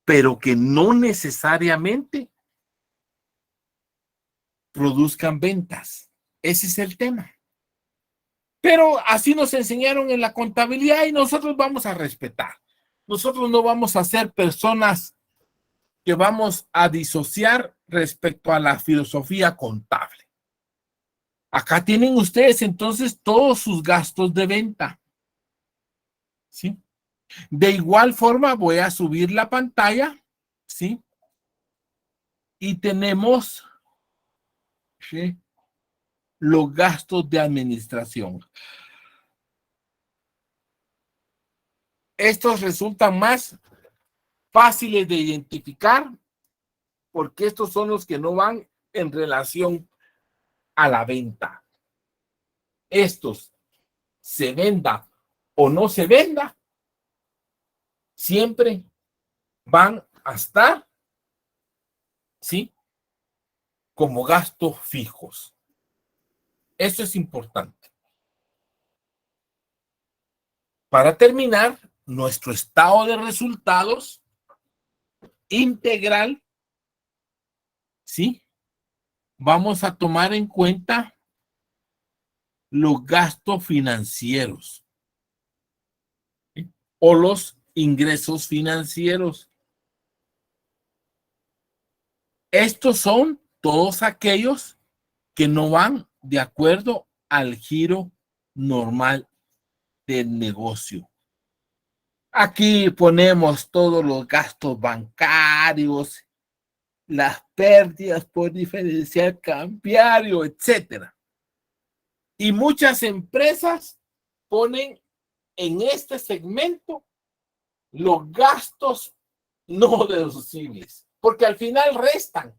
Pero que no necesariamente produzcan ventas. Ese es el tema. Pero así nos enseñaron en la contabilidad y nosotros vamos a respetar. Nosotros no vamos a ser personas que vamos a disociar respecto a la filosofía contable. Acá tienen ustedes entonces todos sus gastos de venta. ¿Sí? De igual forma voy a subir la pantalla. ¿Sí? Y tenemos, ¿sí?, los gastos de administración. Estos resultan más fáciles de identificar porque estos son los que no van en relación a la venta. Estos, se venda o no se venda, siempre van a estar, ¿sí?, como gastos fijos. Esto es importante. Para terminar, nuestro estado de resultados integral, ¿sí?, vamos a tomar en cuenta los gastos financieros, ¿sí?, o los ingresos financieros. Estos son todos aquellos que no van de acuerdo al giro normal del negocio. Aquí ponemos todos los gastos bancarios, las pérdidas por diferencial cambiario, etcétera. Y muchas empresas ponen en este segmento los gastos no deducibles, porque al final restan.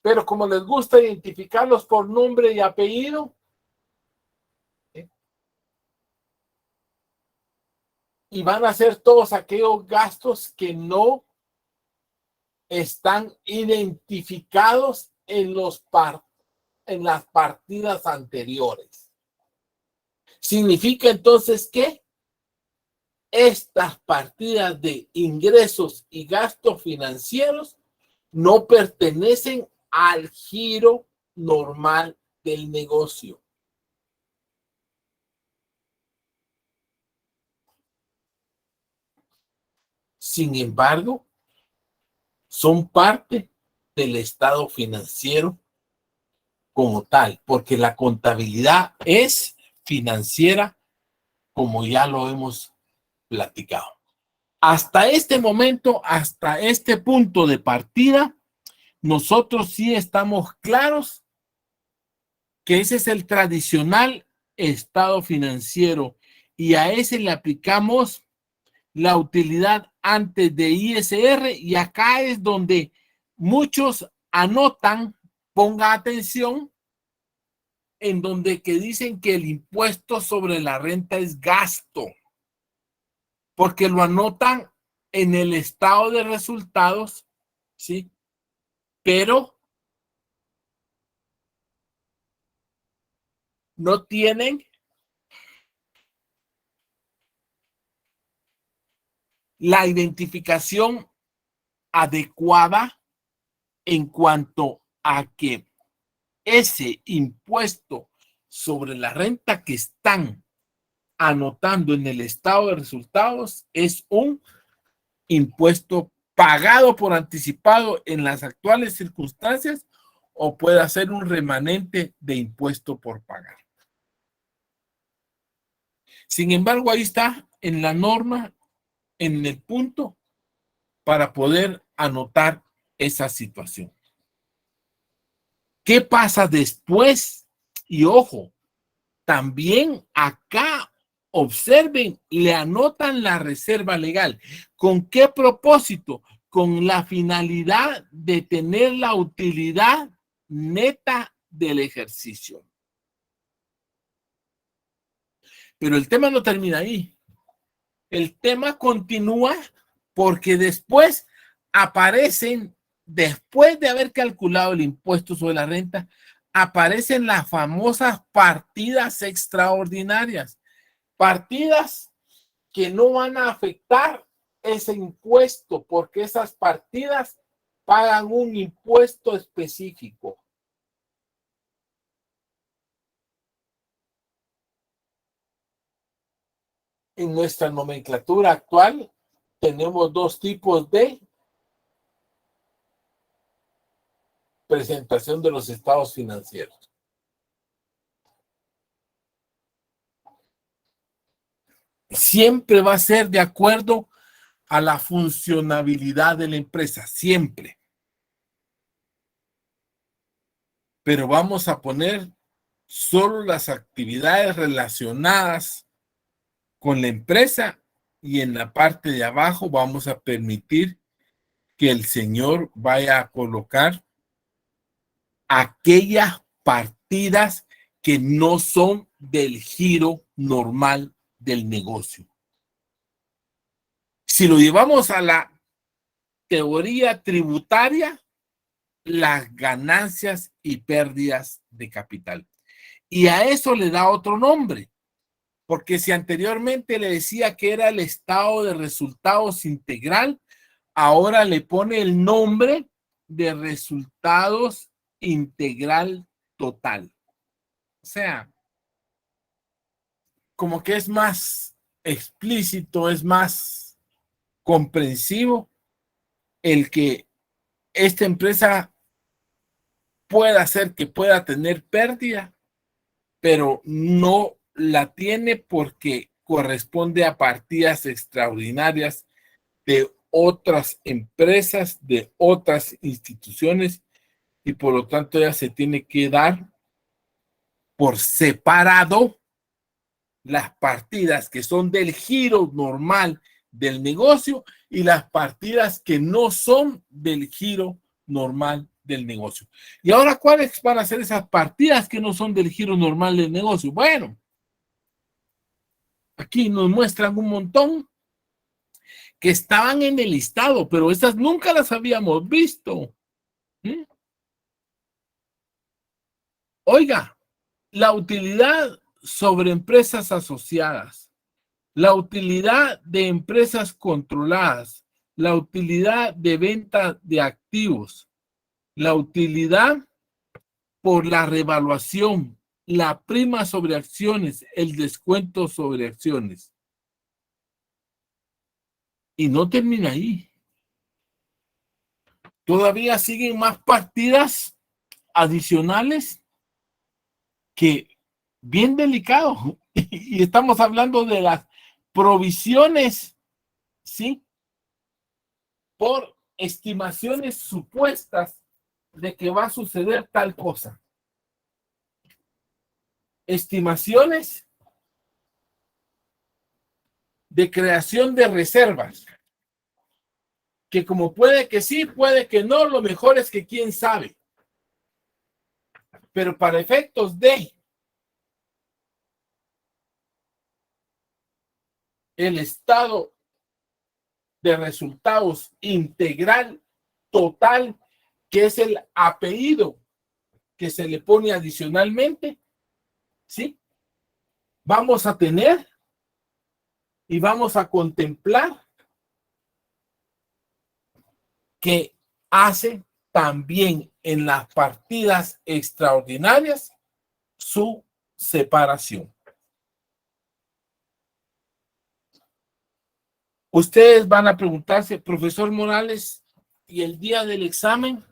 Pero como les gusta identificarlos por nombre y apellido, y van a ser todos aquellos gastos que no están identificados en las partidas anteriores. Significa entonces que estas partidas de ingresos y gastos financieros no pertenecen al giro normal del negocio. Sin embargo, son parte del estado financiero como tal, porque la contabilidad es financiera, como ya lo hemos platicado. Hasta este momento, hasta este punto de partida, nosotros sí estamos claros que ese es el tradicional estado financiero y a ese le aplicamos la utilidad antes de ISR, y acá es donde muchos anotan, ponga atención, en donde que dicen que el impuesto sobre la renta es gasto, porque lo anotan en el estado de resultados, ¿sí? Pero no tienen la identificación adecuada en cuanto a que ese impuesto sobre la renta que están anotando en el estado de resultados es un impuesto pagado por anticipado en las actuales circunstancias o puede ser un remanente de impuesto por pagar. Sin embargo, ahí está en la norma, en el punto, para poder anotar esa situación. ¿Qué pasa después Y ojo, también acá, observen, le anotan la reserva legal. ¿Con qué propósito? Con la finalidad de tener la utilidad neta del ejercicio. Pero el tema no termina ahí. El tema continúa porque después aparecen, después de haber calculado el impuesto sobre la renta, aparecen las famosas partidas extraordinarias. Partidas que no van a afectar ese impuesto porque esas partidas pagan un impuesto específico. En nuestra nomenclatura actual tenemos dos tipos de presentación de los estados financieros. Siempre va a ser de acuerdo a la funcionabilidad de la empresa, siempre. Pero vamos a poner solo las actividades relacionadas con la empresa y en la parte de abajo vamos a permitir que el señor vaya a colocar aquellas partidas que no son del giro normal del negocio. Si lo llevamos a la teoría tributaria, las ganancias y pérdidas de capital. Y a eso le da otro nombre, porque si anteriormente le decía que era el estado de resultados integral, ahora le pone el nombre de resultados integral total. O sea, como que es más explícito, es más comprensivo el que esta empresa pueda hacer que pueda tener pérdida, pero no la tiene porque corresponde a partidas extraordinarias de otras empresas, de otras instituciones, y por lo tanto ya se tiene que dar por separado las partidas que son del giro normal del negocio y las partidas que no son del giro normal del negocio. Y ahora, ¿cuáles van a ser esas partidas que no son del giro normal del negocio? Bueno, aquí nos muestran un montón que estaban en el listado, pero estas nunca las habíamos visto. Oiga, la utilidad sobre empresas asociadas, la utilidad de empresas controladas, la utilidad de venta de activos, la utilidad por la revaluación, la prima sobre acciones, el descuento sobre acciones. Y no termina ahí. Todavía siguen más partidas adicionales que bien delicado. Y estamos hablando de las provisiones, ¿sí? Por estimaciones supuestas de que va a suceder tal cosa. Estimaciones de creación de reservas, que como puede que sí, puede que no, lo mejor es que quién sabe. Pero para efectos de el estado de resultados integral total, que es el apellido que se le pone adicionalmente, ¿sí? Vamos a tener y vamos a contemplar que hace también en las partidas extraordinarias su separación. Ustedes van a preguntarse, profesor Morales, ¿y el día del examen?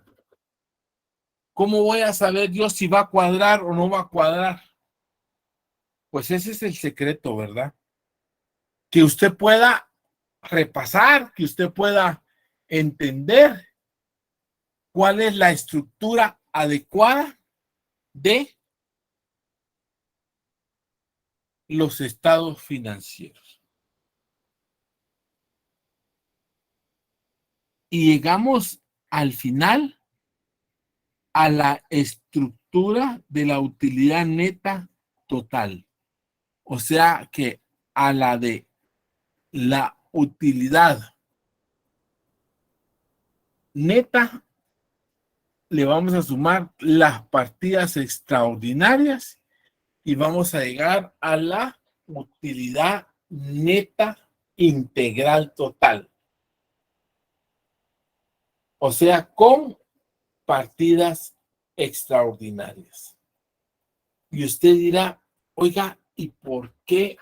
¿Cómo voy a saber yo si va a cuadrar o no va a cuadrar? Pues ese es el secreto, ¿verdad? Que usted pueda repasar, que usted pueda entender cuál es la estructura adecuada de los estados financieros. Y llegamos al final a la estructura de la utilidad neta total. O sea que a la de la utilidad neta le vamos a sumar las partidas extraordinarias y vamos a llegar a la utilidad neta integral total. O sea, con partidas extraordinarias. Y usted dirá, oiga, ¿y por qué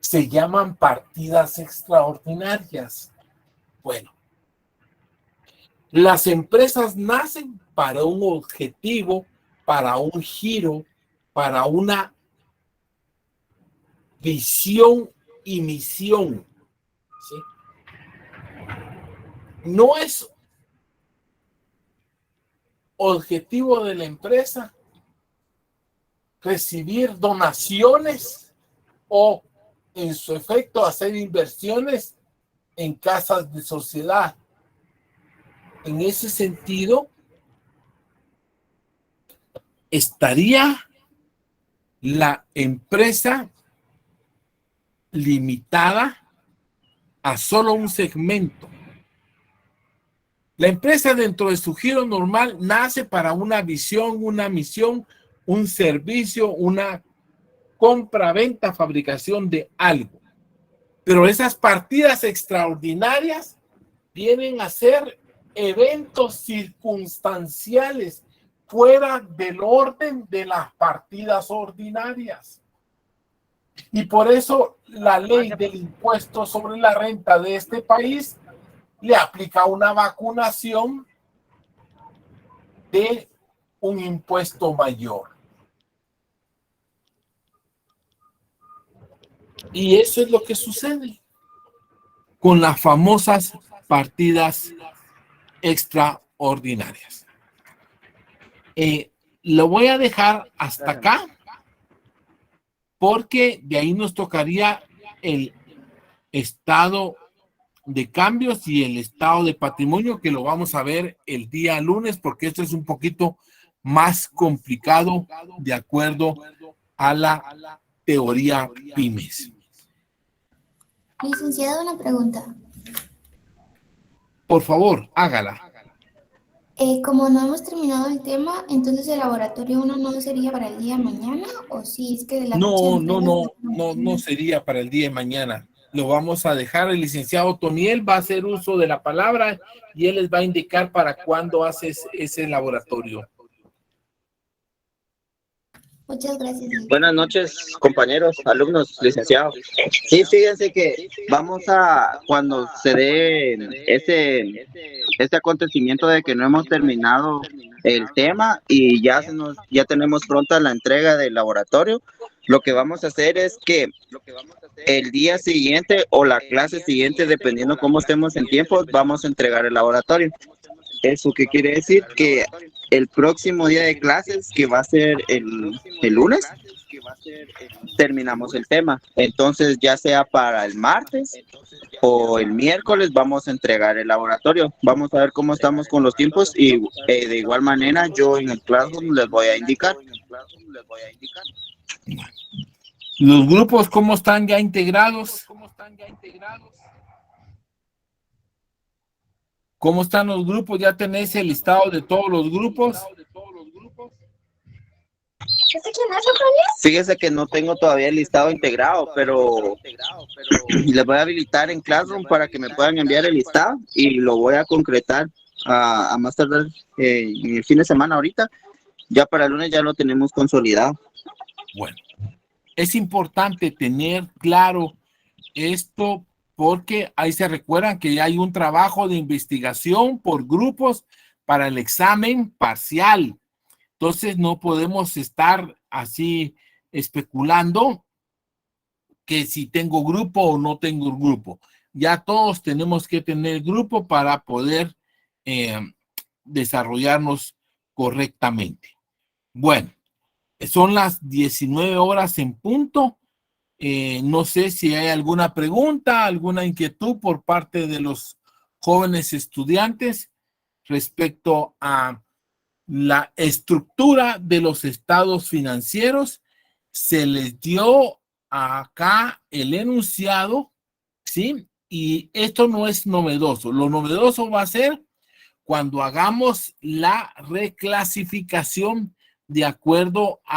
se llaman partidas extraordinarias? Bueno, las empresas nacen para un objetivo, para un giro, para una visión y misión. ¿Sí? No es objetivo de la empresa recibir donaciones o, en su efecto, hacer inversiones en casas de sociedad. En ese sentido, estaría la empresa limitada a solo un segmento. La empresa, dentro de su giro normal, nace para una visión, una misión, un servicio, una compra, venta, fabricación de algo. Pero esas partidas extraordinarias vienen a ser eventos circunstanciales fuera del orden de las partidas ordinarias. Y por eso la ley del impuesto sobre la renta de este país le aplica una vacunación de un impuesto mayor. Y eso es lo que sucede con las famosas partidas extraordinarias. Lo voy a dejar hasta acá porque de ahí nos tocaría el estado de cambios y el estado de patrimonio, que lo vamos a ver el día lunes, porque esto es un poquito más complicado de acuerdo a la teoría PYMES. Licenciado, una pregunta. Por favor, hágala. Como no hemos terminado el tema, entonces el laboratorio 1 no sería para el día de mañana, o sí es que de la fecha de entrega No sería para el día de mañana. Lo vamos a dejar. El licenciado Toniel va a hacer uso de la palabra y él les va a indicar para cuándo haces ese laboratorio. Muchas gracias. Buenas noches, compañeros, alumnos, licenciados. Sí, fíjense que vamos a, cuando se dé este acontecimiento de que no hemos terminado el tema y ya tenemos pronta la entrega del laboratorio, lo que vamos a hacer es que el día siguiente o la clase siguiente, dependiendo cómo estemos en tiempo, vamos a entregar el laboratorio. ¿Eso qué quiere decir? Que el próximo día de clases, que va a ser el lunes, terminamos el tema. Entonces, ya sea para el martes o el miércoles, vamos a entregar el laboratorio. Vamos a ver cómo estamos con los tiempos y de igual manera yo en el Classroom les voy a indicar. Los grupos, ¿cómo están ya integrados? ¿Cómo están los grupos? ¿Ya tenéis el listado de todos los grupos? Fíjese que no tengo todavía el listado integrado, pero les voy a habilitar en Classroom para que me puedan enviar el listado y lo voy a concretar a más tardar en el fin de semana ahorita. Ya para el lunes ya lo tenemos consolidado. Bueno, es importante tener claro esto porque ahí se recuerdan que ya hay un trabajo de investigación por grupos para el examen parcial. Entonces no podemos estar así especulando que si tengo grupo o no tengo grupo. Ya todos tenemos que tener grupo para poder desarrollarnos correctamente. Bueno, Son las 19 horas en punto. No sé si hay alguna pregunta, alguna inquietud por parte de los jóvenes estudiantes respecto a la estructura de los estados financieros. Se les dio acá el enunciado, ¿sí? Y esto no es novedoso. Lo novedoso va a ser cuando hagamos la reclasificación de acuerdo a